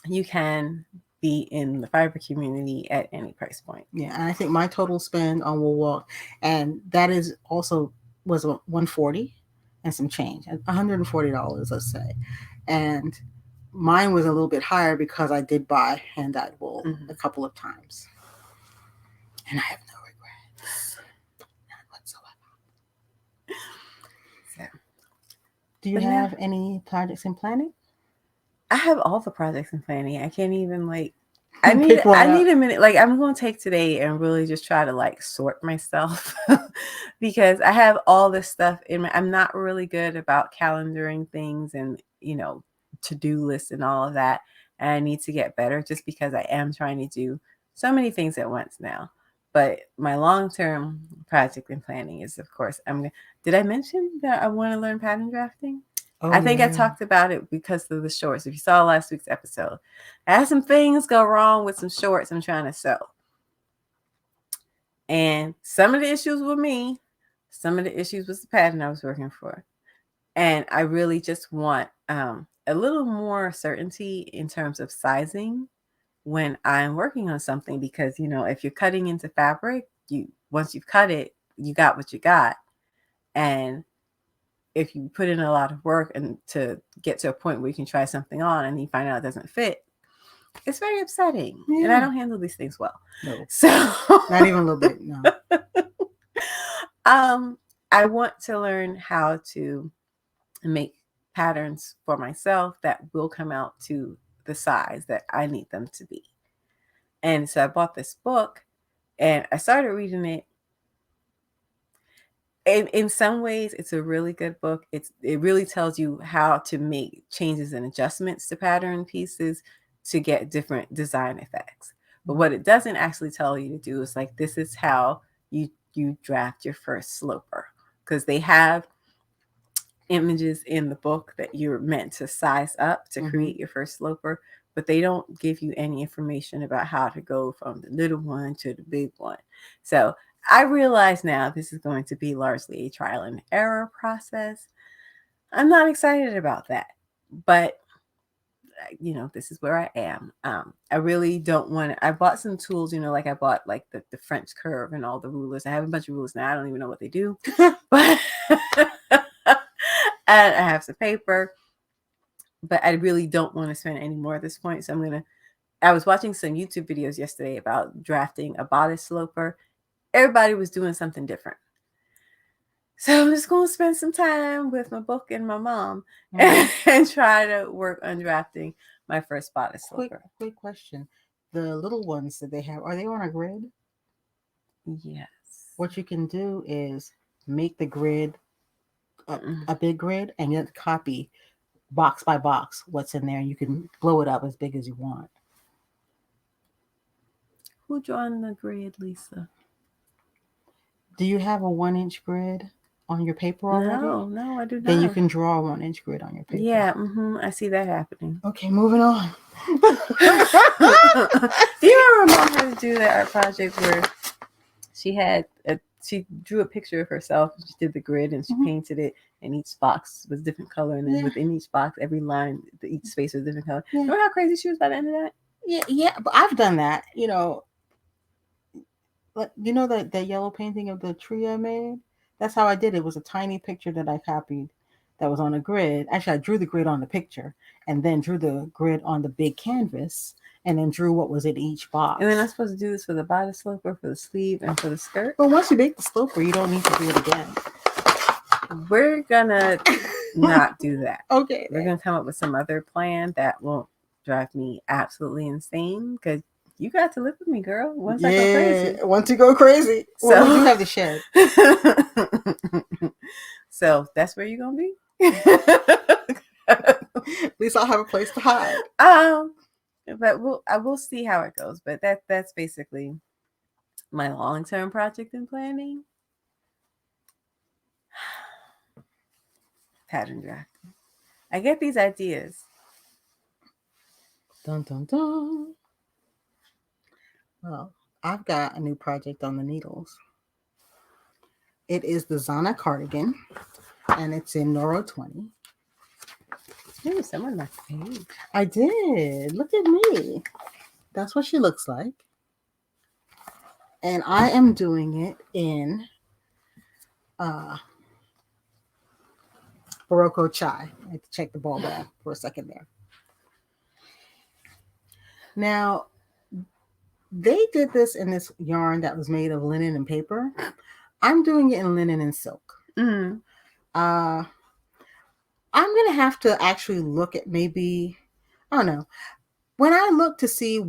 you can be in the fiber community at any price point.
Yeah, and I think my total spend on Wool Walk, and that is also was $140 and some change, $140, let's say. And mine was a little bit higher because I did buy hand-dyed wool a couple of times. And I have no regrets. None whatsoever. So, do you have any projects in planning?
I have all the projects in planning. I can't even I need a minute. I'm going to take today and really just try to sort myself because I have all this stuff I'm not really good about calendaring things and, to-do lists and all of that. And I need to get better just because I am trying to do so many things at once now. But my long-term project in planning is, of course, did I mention that I want to learn pattern drafting? Oh, I think I talked about it because of the shorts. If you saw last week's episode, I had some things go wrong with some shorts I'm trying to sew. And some of the issues were me. Some of the issues was the pattern I was working for. And I really just want a little more certainty in terms of sizing when I'm working on something, because, if you're cutting into fabric, once you've cut it, you got what you got. And if you put in a lot of work and to get to a point where you can try something on and you find out it doesn't fit, it's very upsetting. Yeah. And I don't handle these things well.
No.
So
not even a little bit. No.
I want to learn how to make patterns for myself that will come out to the size that I need them to be. And so I bought this book and I started reading it. In some ways, it's a really good book. It really tells you how to make changes and adjustments to pattern pieces to get different design effects. But what it doesn't actually tell you to do is this is how you draft your first sloper, because they have images in the book that you're meant to size up to create your first sloper, but they don't give you any information about how to go from the little one to the big one. So I realize now this is going to be largely a trial and error process. I'm not excited about that, but this is where I am. I really don't want to. I bought some tools, I bought the French curve and all the rulers. I have a bunch of rulers now. I don't even know what they do, but and I have some paper, but I really don't want to spend any more at this point. So I was watching some YouTube videos yesterday about drafting a bodice sloper. Everybody was doing something different. So I'm just going to spend some time with my book and my mom and try to work on drafting my first bodice sloper.
Quick question. The little ones that they have, are they on a grid?
Yes.
What you can do is make the grid a big grid and then copy box by box what's in there. And you can blow it up as big as you want.
Who drawn the grid, Lisa?
Do you have a 1-inch grid on your paper already?
No, I do not.
Then you can draw a 1-inch grid on your paper.
Yeah, I see that happening.
Okay, moving on.
Do you remember my mom had to do that art project where she had she drew a picture of herself. She did the grid and she painted it, and each box was different color. And then within each box, every line, each space was different color. Remember how crazy she was by the end of that?
Yeah, but I've done that. Like that yellow painting of the tree I made. That's how I did it. It was a tiny picture that I copied that was on a grid. Actually, I drew the grid on the picture and then drew the grid on the big canvas and then drew what was in each box.
And then I'm supposed to do this for the bodice sloper, for the sleeve, and for the skirt.
But once you make the sloper, you don't need to do it again.
We're gonna not do that.
Okay.
We're gonna come up with some other plan that won't drive me absolutely insane, because you got to live with me, girl. Once I go crazy.
Once you go crazy.
So
well, we do have the shed.
So that's where you're gonna be.
At least I'll have a place to hide.
But I will see how it goes. But that's basically my long-term project in planning. Pattern drafting. I get these ideas.
Dun dun dun. Well, I've got a new project on the needles. It is the Zanna Cardigan, and it's in Noro 20.
Maybe someone my page.
I did. Look at me. That's what she looks like. And I am doing it in Barocco Chai. I had to check the ball bag for a second there. Now, they did this in this yarn that was made of linen and paper. I'm doing it in linen and silk.
Mm-hmm.
I'm going to have to actually look at maybe, I don't know. When I looked to see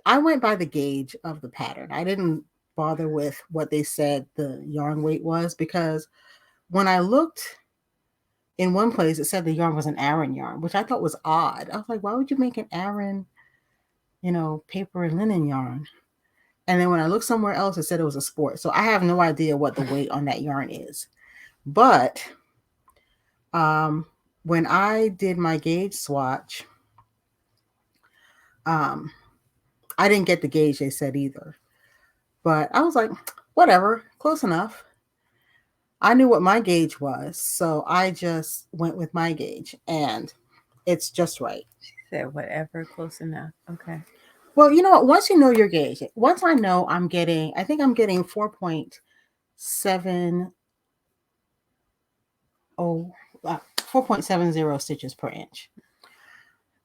I went by the gauge of the pattern. I didn't bother with what they said the yarn weight was, because when I looked in one place, it said the yarn was an Aran yarn, which I thought was odd. I was like, why would you make an Aran, paper and linen yarn? And then when I looked somewhere else, it said it was a sport. So I have no idea what the weight on that yarn is. But when I did my gauge swatch, I didn't get the gauge they said either. But I was like, whatever, close enough. I knew what my gauge was, so I just went with my gauge, and it's just right.
She said whatever, close enough. Okay.
Well, you know what? Once you know your gauge, once I know I think I'm getting 4.70 stitches per inch.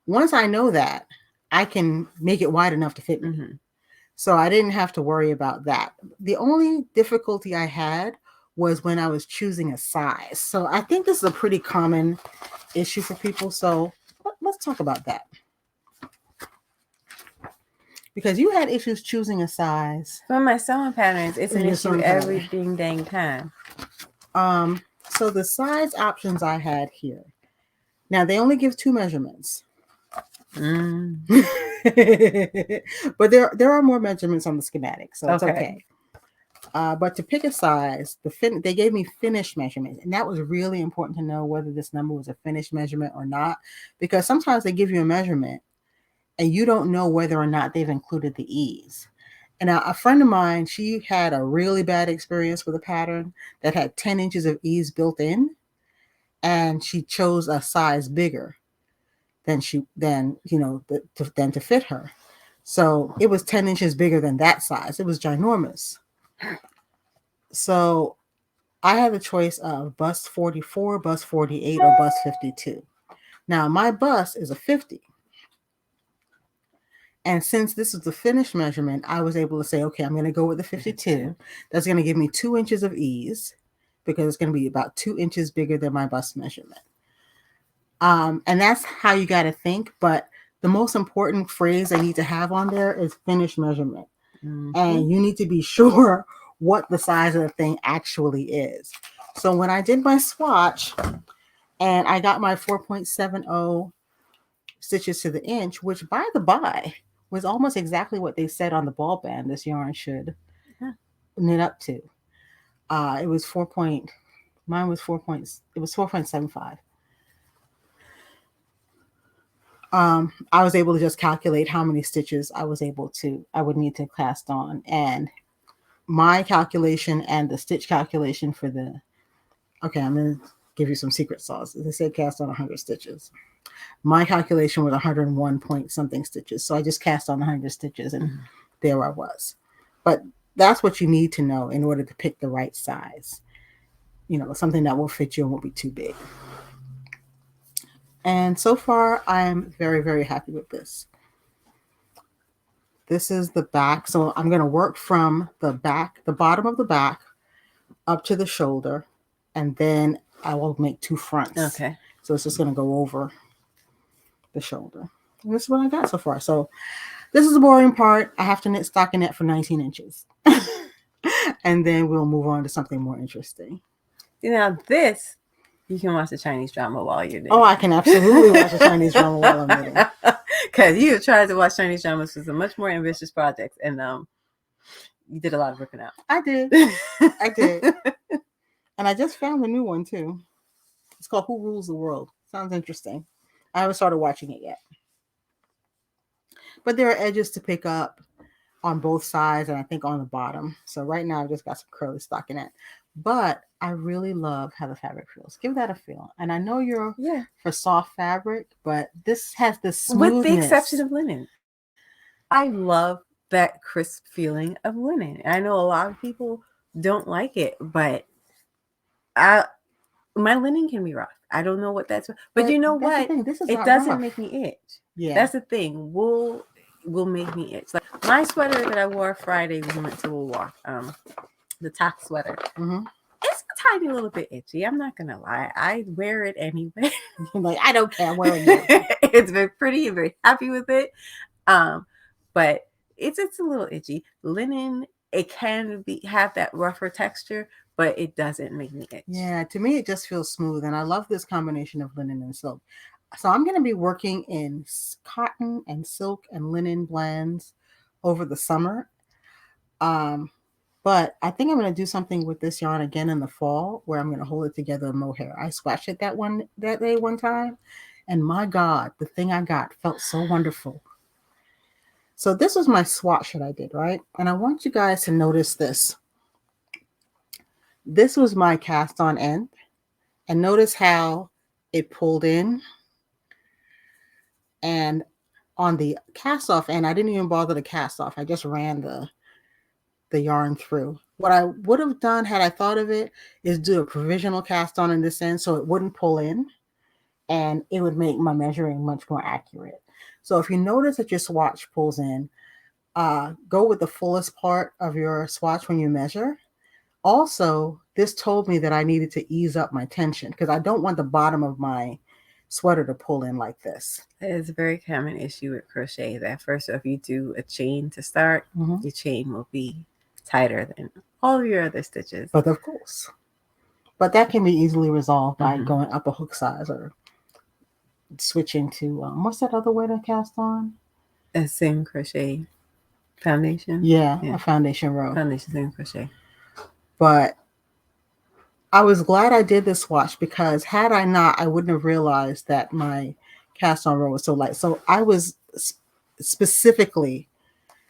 Once I know that, I can make it wide enough to fit me.
Mm-hmm.
So I didn't have to worry about that. The only difficulty I had was when I was choosing a size. So I think this is a pretty common issue for people. So let's talk about that. Because you had issues choosing a size.
For my sewing patterns, it's an issue every dang time.
So the size options I had here. Now they only give 2 measurements. But there are more measurements on the schematic, so it's okay. But to pick a size, they gave me finished measurements, and that was really important to know whether this number was a finished measurement or not, because sometimes they give you a measurement and you don't know whether or not they've included the ease. And a friend of mine, she had a really bad experience with a pattern that had 10 inches of ease built in, and she chose a size bigger than to fit her. So it was 10 inches bigger than that size. It was ginormous. So I had the choice of bust 44, bust 48, or bust 52. Now my bust is a 50. And since this is the finished measurement, I was able to say, okay, I'm going to go with the 52. That's going to give me 2 inches of ease, because it's going to be about 2 inches bigger than my bust measurement. And that's how you got to think. But the most important phrase I need to have on there is finished measurement. Mm-hmm. And you need to be sure what the size of the thing actually is. So when I did my swatch and I got my 4.70 stitches to the inch, which by the by was almost exactly what they said on the ball band this yarn should knit up to. It was 4.75. I was able to just calculate how many stitches I would need to cast on, and my calculation and the stitch calculation for the, okay, I'm going to give you some secret sauce. They said cast on 100 stitches. My calculation was 101 point something stitches. So I just cast on 100 stitches and there I was. But that's what you need to know in order to pick the right size. You know, something that will fit you and won't be too big. And so far, I'm very, very happy with this. This is the back. So I'm going to work from the back, the bottom of the back up to the shoulder. And then I will make 2 fronts.
Okay.
So it's just going to go over the shoulder. And this is what I got so far. So this is the boring part. I have to knit stockinette for 19 inches. And then we'll move on to something more interesting.
Now this, you can watch the Chinese drama while you're knitting.
Oh, I can absolutely watch the Chinese drama while I'm knitting.
Because you have tried to watch Chinese dramas for some much more ambitious projects, and you did a lot of working out.
I did. I did. And I just found a new one too. It's called Who Rules the World. Sounds interesting. I haven't started watching it yet. But there are edges to pick up on both sides and I think on the bottom. So right now I've just got some curly stockinette. But I really love how the fabric feels. Give that a feel. And I know you're for soft fabric, but this has this smoothness.
With the exception of linen. I love that crisp feeling of linen. I know a lot of people don't like it, but my linen can be rough. I don't know what that's, but you know what? It doesn't make me itch. Yeah, that's the thing. Wool will make me itch. Like my sweater that I wore Friday when we went to a walk, the top sweater. Mm-hmm. It's a tiny little bit itchy. I'm not gonna lie. I wear it anyway.
Like I don't care. I'm wearing it.
It's very pretty. I'm very happy with it. But it's a little itchy. Linen, it can have that rougher texture, but it doesn't make me itch.
Yeah, to me it just feels smooth, and I love this combination of linen and silk. So I'm going to be working in cotton and silk and linen blends over the summer. But I think I'm going to do something with this yarn again in the fall, where I'm going to hold it together in mohair. I swatched it that day one time, and my God, the thing I got felt so wonderful. So this was my swatch that I did, right? And I want you guys to notice this. This was my cast on end, and notice how it pulled in. And on the cast off end, I didn't even bother to cast off. I just ran the yarn through. What I would have done had I thought of it is do a provisional cast on in this end so it wouldn't pull in, and it would make my measuring much more accurate. So if you notice that your swatch pulls in, go with the fullest part of your swatch when you measure. Also, this told me that I needed to ease up my tension because I don't want the bottom of my sweater to pull in like this.
That is a very common issue with crochet. That first, if you do a chain to start, your chain will be tighter than all of your other stitches.
But of course. But that can be easily resolved by going up a hook size or switching to, what's that other way to cast on?
A single crochet foundation.
Yeah, a foundation row.
Foundation single crochet.
But I was glad I did this swatch because had I not, I wouldn't have realized that my cast on row was so light. So I was specifically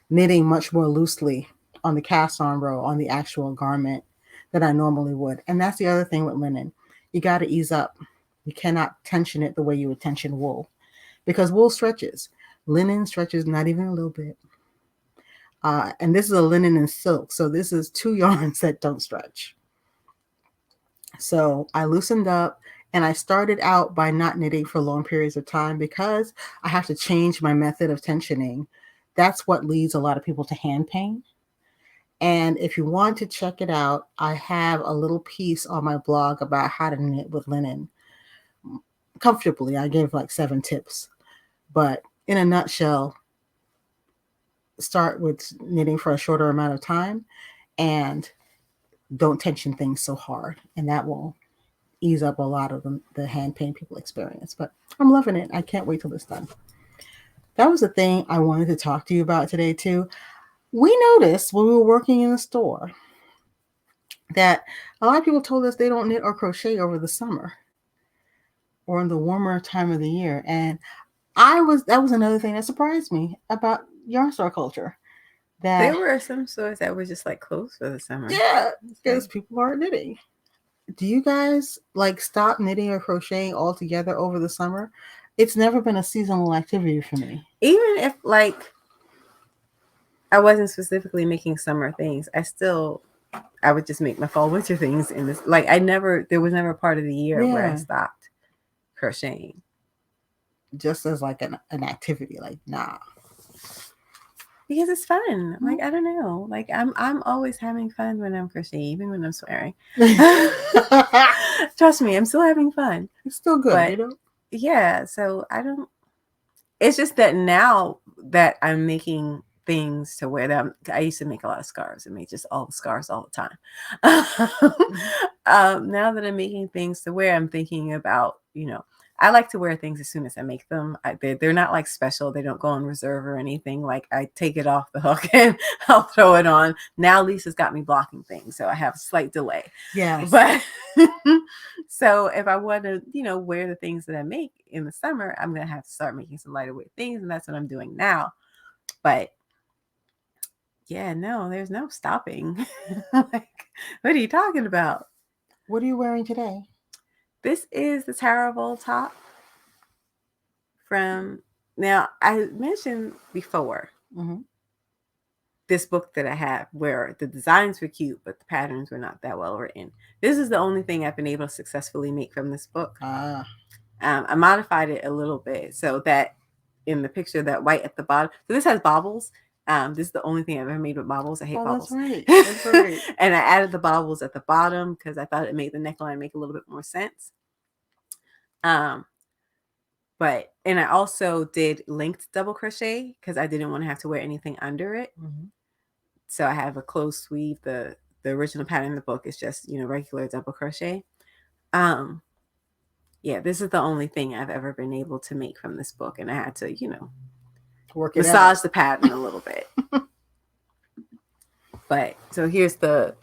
knitting much more loosely on the cast on row on the actual garment than I normally would. And that's the other thing with linen. You got to ease up. You cannot tension it the way you would tension wool because wool stretches. Linen stretches not even a little bit. And this is a linen and silk. So this is 2 yarns that don't stretch. So I loosened up and I started out by not knitting for long periods of time because I have to change my method of tensioning. That's what leads a lot of people to hand pain. And if you want to check it out, I have a little piece on my blog about how to knit with linen comfortably. I gave like 7 tips, but in a nutshell, start with knitting for a shorter amount of time and don't tension things so hard. And that will ease up a lot of the hand pain people experience. But I'm loving it. I can't wait till it's done. That was the thing I wanted to talk to you about today too. We noticed when we were working in the store that a lot of people told us they don't knit or crochet over the summer or in the warmer time of the year. And that was another thing that surprised me about yarn store culture. that
There were some stores that were just like closed for the summer.
yeah, because people aren't knitting. Do you guys like stop knitting or crocheting altogether over the summer? It's never been a seasonal activity for me.
Even if like I wasn't specifically making summer things, I would just make my fall winter things in this. Like there was never a part of the year where I stopped crocheting.
Just as like an activity, like nah.
Because it's fun. Like I don't know. Like I'm always having fun when I'm crocheting, even when I'm swearing. Trust me, I'm still having fun.
It's still good,
but,
you know?
Yeah, so I don't. It's just that now that I'm making things to wear them, I used to make a lot of scarves and make just all the scarves all the time. Now that I'm making things to wear, I'm thinking about, I like to wear things as soon as I make them. They're not like special. They don't go on reserve or anything. Like I take it off the hook and I'll throw it on. Now Lisa's got me blocking things, so I have a slight delay.
Yeah.
But so if I want to, wear the things that I make in the summer, I'm going to have to start making some lighter weight things. And that's what I'm doing now. But yeah, no, there's no stopping. Like, what are you talking about?
What are you wearing today?
This is the Terrible top from, now I mentioned before this book that I have where the designs were cute, but the patterns were not that well written. This is the only thing I've been able to successfully make from this book. I modified it a little bit so that in the picture, that white at the bottom. So this has bobbles. This is the only thing I've ever made with bobbles. I hate bobbles.
That's right. That's right.
And I added the bobbles at the bottom because I thought it made the neckline make a little bit more sense. And I also did linked double crochet because I didn't want to have to wear anything under it. So I have a closed sleeve. The original pattern in the book is just, regular double crochet. Yeah, this is the only thing I've ever been able to make from this book. And I had to, massage the pattern a little bit. But so here's the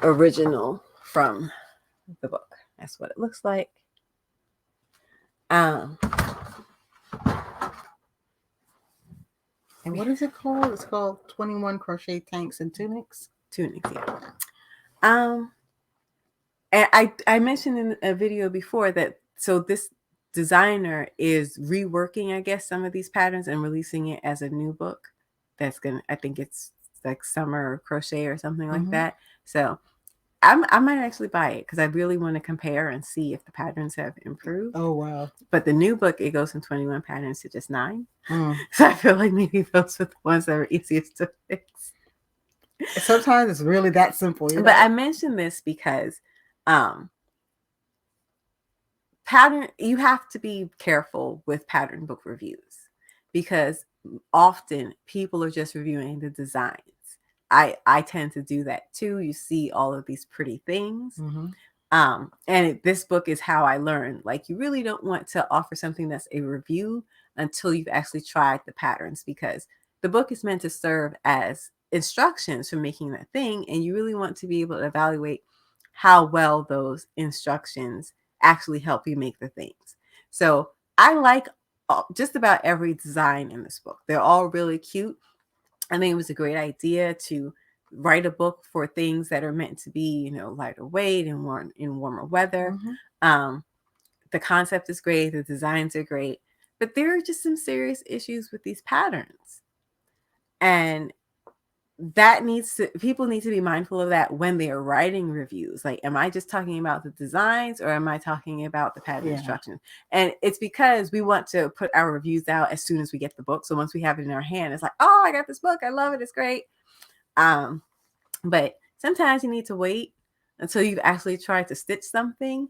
original from the book. That's what it looks like. And
what is it called? It's called 21 Crochet Tanks and Tunics.
Tunics, yeah. And I mentioned in a video before that, so this designer is reworking, I guess, some of these patterns and releasing it as a new book. I think it's like Summer Crochet or something like that. So I might actually buy it because I really want to compare and see if the patterns have improved.
Oh, wow.
But the new book, it goes from 21 patterns to just 9. So I feel like maybe those were the ones that were easiest to fix.
Sometimes it's really that simple.
But I mentioned this because you have to be careful with pattern book reviews because often people are just reviewing the designs. I tend to do that too. You see all of these pretty things. And this book is how I learned. Like, you really don't want to offer something that's a review until you've actually tried the patterns, because the book is meant to serve as instructions for making that thing. And you really want to be able to evaluate how well those instructions actually help you make the things. So I like just about every design in this book. They're all really cute. I think it was a great idea to write a book for things that are meant to be, lighter weight and warmer weather. The concept is great. The designs are great. But there are just some serious issues with these patterns. And people need to be mindful of that when they are writing reviews. Like, am I just talking about the designs or am I talking about the pattern instructions? And it's because we want to put our reviews out as soon as we get the book. So once we have it in our hand, it's like, oh, I got this book. I love it. It's great. But sometimes you need to wait until you've actually tried to stitch something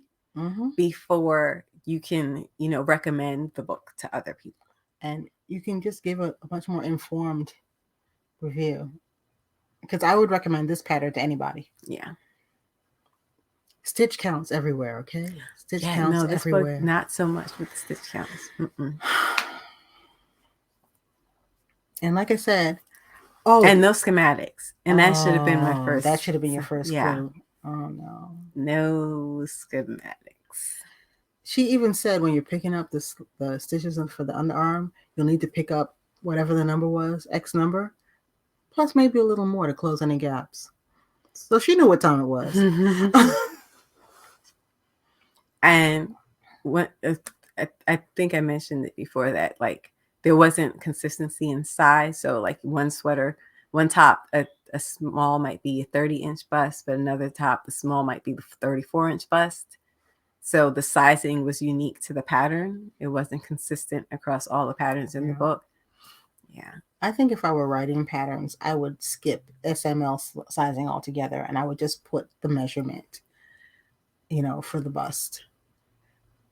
before you can, recommend the book to other people.
And you can just give a much more informed review. Because I would recommend this pattern to anybody.
Yeah.
Stitch counts everywhere, okay? Stitch counts
this
everywhere.
Book, not so much with the stitch counts.
And like I said,
and no schematics. And that should have been my first.
That should have been your first clue. Oh, no.
No schematics.
She even said when you're picking up the stitches for the underarm, you'll need to pick up whatever the number was, X number. plus maybe a little more to close any gaps. So she knew what time it was.
And what I think I mentioned it before that like there wasn't consistency in size. So like one top, a small might be a 30-inch bust, but another top, the small might be 34-inch bust. So the sizing was unique to the pattern. It wasn't consistent across all the patterns in the book. Yeah.
I think if I were writing patterns, I would skip SML sizing altogether and I would just put the measurement, for the bust.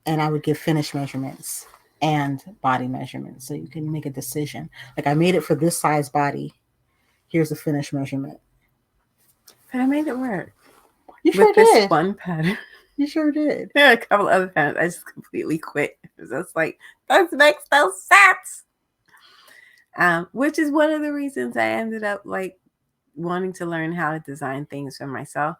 And I would give finish measurements and body measurements so you can make a decision. Like I made it for this size body. Here's the finish measurement.
But I made it work.
You sure did.
This one pattern.
You sure did.
Yeah, a couple other patterns. I just completely quit. It was just like, this makes no sense. Which is one of the reasons I ended up like wanting to learn how to design things for myself.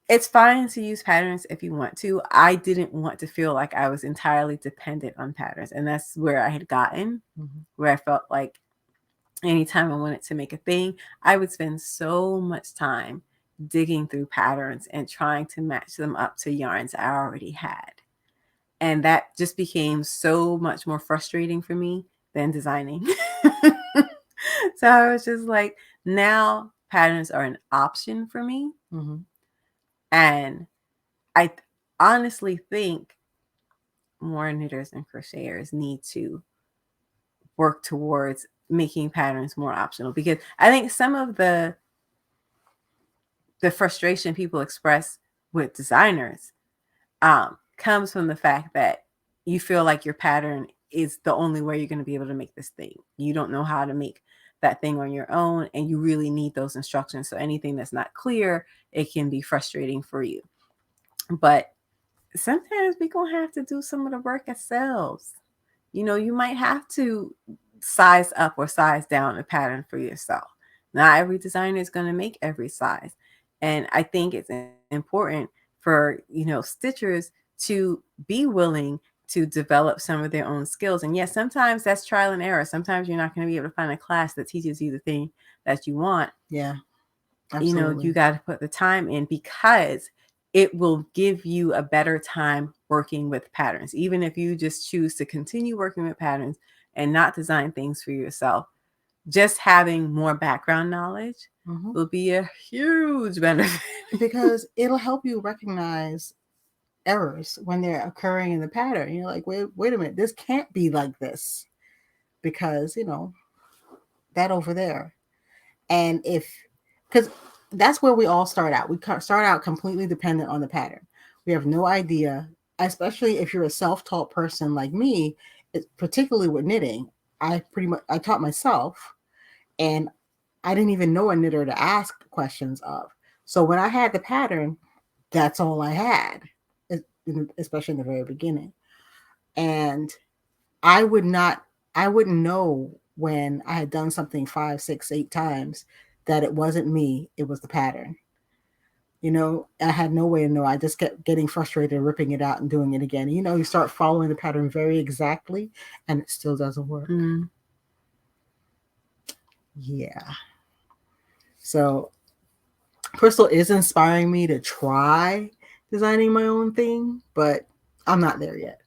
It's fine to use patterns if you want to. I didn't want to feel like I was entirely dependent on patterns. And that's where I had gotten, where I felt like anytime I wanted to make a thing, I would spend so much time digging through patterns and trying to match them up to yarns I already had. And that just became so much more frustrating for me than designing. So I was just like, now patterns are an option for me. And I honestly think more knitters and crocheters need to work towards making patterns more optional, because I think some of the frustration people express with designers comes from the fact that you feel like your pattern is the only way you're going to be able to make this thing. You don't know how to make that thing on your own, and you really need those instructions. So anything that's not clear, it can be frustrating for you. But sometimes we're going to have to do some of the work ourselves. You might have to size up or size down a pattern for yourself. Not every designer is going to make every size. And I think it's important for, stitchers to be willing to develop some of their own skills. And yes, sometimes that's trial and error. Sometimes you're not going to be able to find a class that teaches you the thing that you want.
Yeah, absolutely.
You got to put the time in, because it will give you a better time working with patterns. Even if you just choose to continue working with patterns and not design things for yourself, just having more background knowledge will be a huge benefit.
Because it'll help you recognize errors when they're occurring in the pattern. You're like, wait a minute, this can't be like this, because that over there. And because that's where we all start out. We start out completely dependent on the pattern. We have no idea, especially if you're a self-taught person like me, particularly with knitting. I taught myself, and I didn't even know a knitter to ask questions of. So when I had the pattern, that's all I had, especially in the very beginning. And I wouldn't know when I had done something 5, 6, 8 times that it wasn't me, it was the pattern. I had no way to know. I just kept getting frustrated, ripping it out and doing it again. You start following the pattern very exactly, and it still doesn't work. Yeah. So Crystal is inspiring me to try designing my own thing, but I'm not there yet.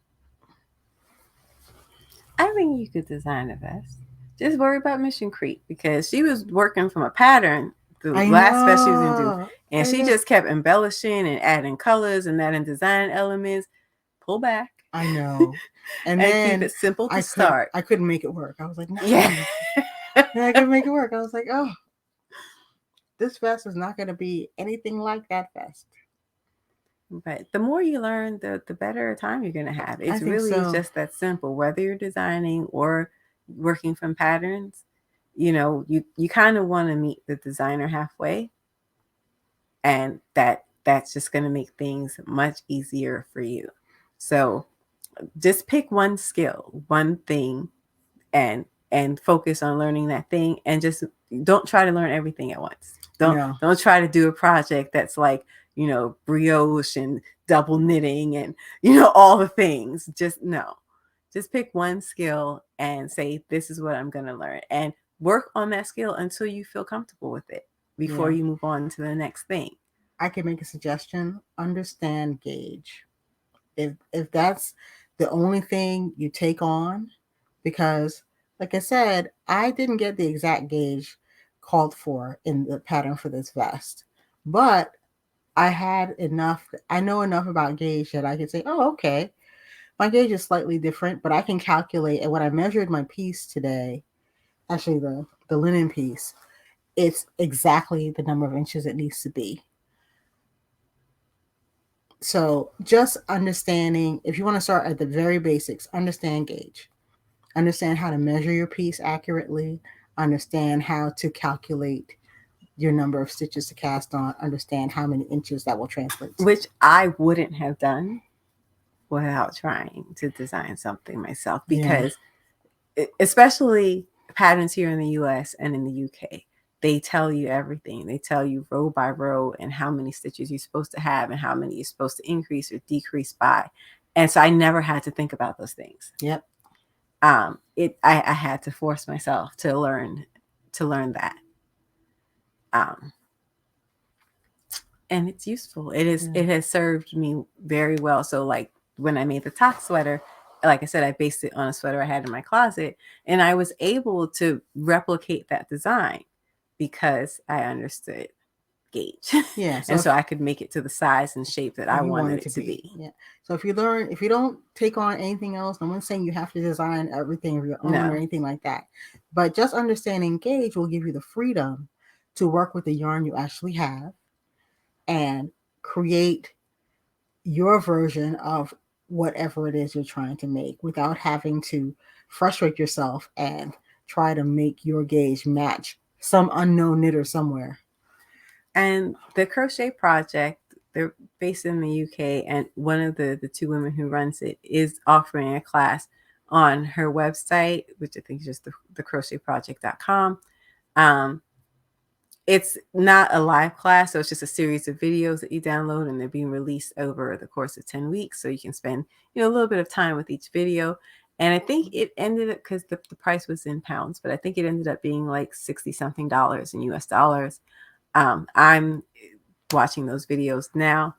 I think you could design a vest. Just worry about Mission Creek, because she was working from a pattern the last vest she was going to do. And she just kept embellishing and adding colors and adding design elements. Pull back.
I know. And then
keep it simple to start.
I couldn't make it work. I was like, no.
Yeah.
And I couldn't make it work. I was like, oh, this vest is not going to be anything like that vest.
But the more you learn, the better time you're going to have. It's really just that simple. Whether you're designing or working from patterns, you kind of want to meet the designer halfway. And that's just going to make things much easier for you. So just pick one skill, one thing, and focus on learning that thing, and just don't try to learn everything at once. Don't try to do a project that's like, brioche and double knitting and, all the things. Just no. Just pick one skill and say, this is what I'm going to learn, and work on that skill until you feel comfortable with it before you move on to the next thing.
I can make a suggestion. Understand gauge. If that's the only thing you take on, because like I said, I didn't get the exact gauge called for in the pattern for this vest, but I had enough. I know enough about gauge that I could say, oh, okay, my gauge is slightly different, but I can calculate. And when I measured my piece today, actually the linen piece, it's exactly the number of inches it needs to be. So just understanding, if you want to start at the very basics, understand gauge, understand how to measure your piece accurately, understand how to calculate your number of stitches to cast on, understand how many inches that will translate to.
Which I wouldn't have done without trying to design something myself, because especially patterns here in the US and in the UK, they tell you everything. They tell you row by row and how many stitches you're supposed to have and how many you're supposed to increase or decrease by. And so I never had to think about those things.
Yep.
I had to force myself to learn that. And it's useful. It has served me very well. So like when I made the top sweater, like I said, I based it on a sweater I had in my closet, and I was able to replicate that design because I understood gauge.
Yeah.
And so I could make it to the size and shape that I wanted it to be.
Yeah. So if you don't take on anything else, no one's saying you have to design everything of your own or anything like that. But just understanding gauge will give you the freedom to work with the yarn you actually have and create your version of whatever it is you're trying to make without having to frustrate yourself and try to make your gauge match some unknown knitter somewhere.
And the crochet project, they're based in the UK, and one of the two women who runs it is offering a class on her website, which I think is just the crochetproject.com. It's not a live class, so it's just a series of videos that you download, and they're being released over the course of 10 weeks. So you can spend, a little bit of time with each video. And I think it ended up, because the price was in pounds, but I think it ended up being like $60 something in US dollars. I'm watching those videos now,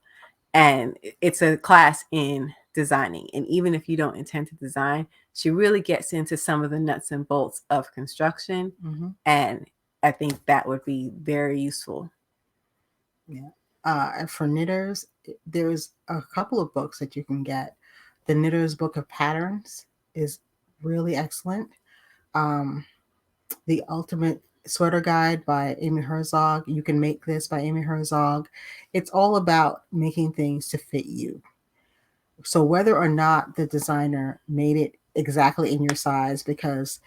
and it's a class in designing. And even if you don't intend to design, she really gets into some of the nuts and bolts of construction. And I think that would be very useful.
Yeah. And for knitters, there's a couple of books that you can get. The Knitter's Book of Patterns is really excellent. The Ultimate Sweater Guide by Amy Herzog. You Can Make This by Amy Herzog. It's all about making things to fit you. So whether or not the designer made it exactly in your size, because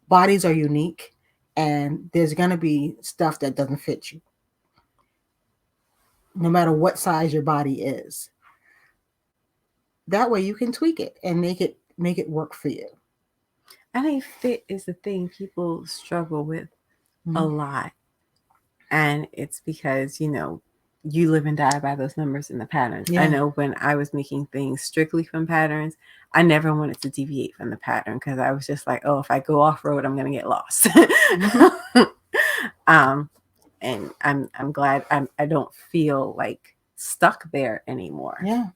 bodies are unique and there's going to be stuff that doesn't fit you, no matter what size your body is. That way you can tweak it and make it work for you.
I think fit is the thing people struggle with a lot. And it's because, you live and die by those numbers in the patterns. Yeah. I know when I was making things strictly from patterns, I never wanted to deviate from the pattern because I was just like, oh, if I go off road, I'm going to get lost. And I'm glad I don't feel like stuck there anymore.
Yeah.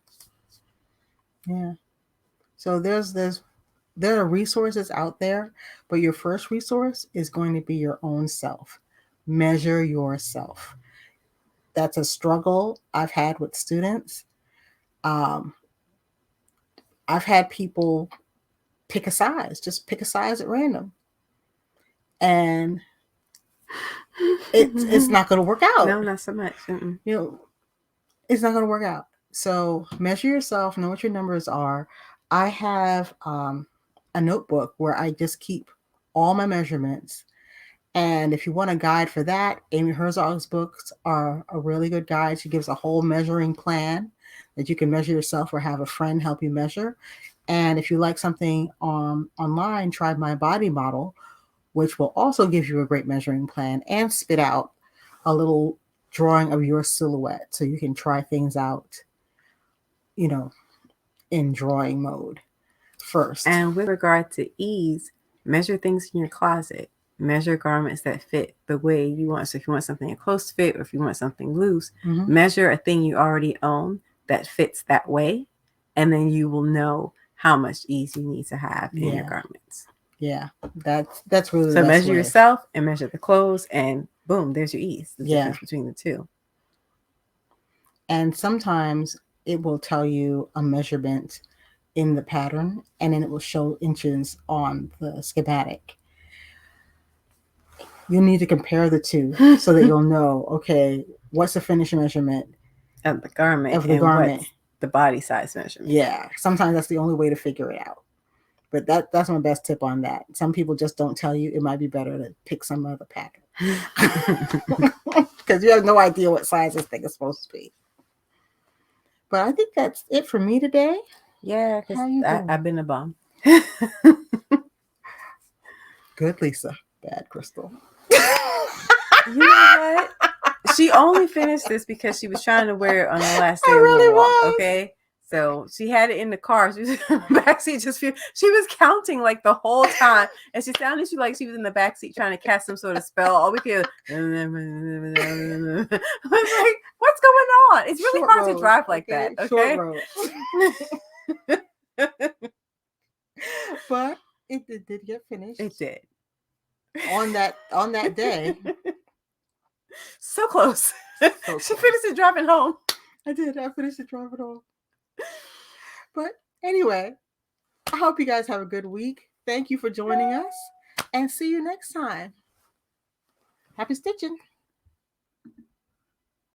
So there are resources out there, but your first resource is going to be your own self. Measure yourself. That's a struggle I've had with students. I've had people pick a size at random, and it's not going to work out.
No, not so much.
It's not going to work out. So measure yourself, know what your numbers are. I have a notebook where I just keep all my measurements. And if you want a guide for that, Amy Herzog's books are a really good guide. She gives a whole measuring plan that you can measure yourself or have a friend help you measure. And if you like something online, try My Body Model, which will also give you a great measuring plan and spit out a little drawing of your silhouette so you can try things out, in drawing mode. first.
And with regard to ease, measure things in your closet. Measure garments that fit the way you want. So if you want something in close fit, or if you want something loose, measure a thing you already own that fits that way. And then you will know how much ease you need to have in your garments.
Yeah, that's really
so. Measure yourself and measure the clothes, and boom, there's your ease. The difference between the two.
And sometimes it will tell you a measurement in the pattern, and then it will show inches on the schematic. You need to compare the two so that you'll know, okay, what's the finished measurement
of the garment
and what's
the body size measurement.
Yeah, sometimes that's the only way to figure it out. But that's my best tip on that. Some people just don't tell you. It might be better to pick some other pattern because you have no idea what size this thing is supposed to be. But I think that's it for me today.
Yeah, because I've been a bum.
Good, Lisa. Bad, Crystal.
You know what? She only finished this because she was trying to wear it on the last day of
the
walk. Okay, so she had it in the car. She was in the backseat. She was counting like the whole time, and she sounded like she was in the backseat trying to cast some sort of spell. All we could. I was like, "What's going on?" It's really hard to drive like that. Okay.
But it did get finished.
It did.
On that day.
So close. She finished it driving home.
I did. I finished it driving home. But anyway, I hope you guys have a good week. Thank you for joining us, and see you next time. Happy stitching.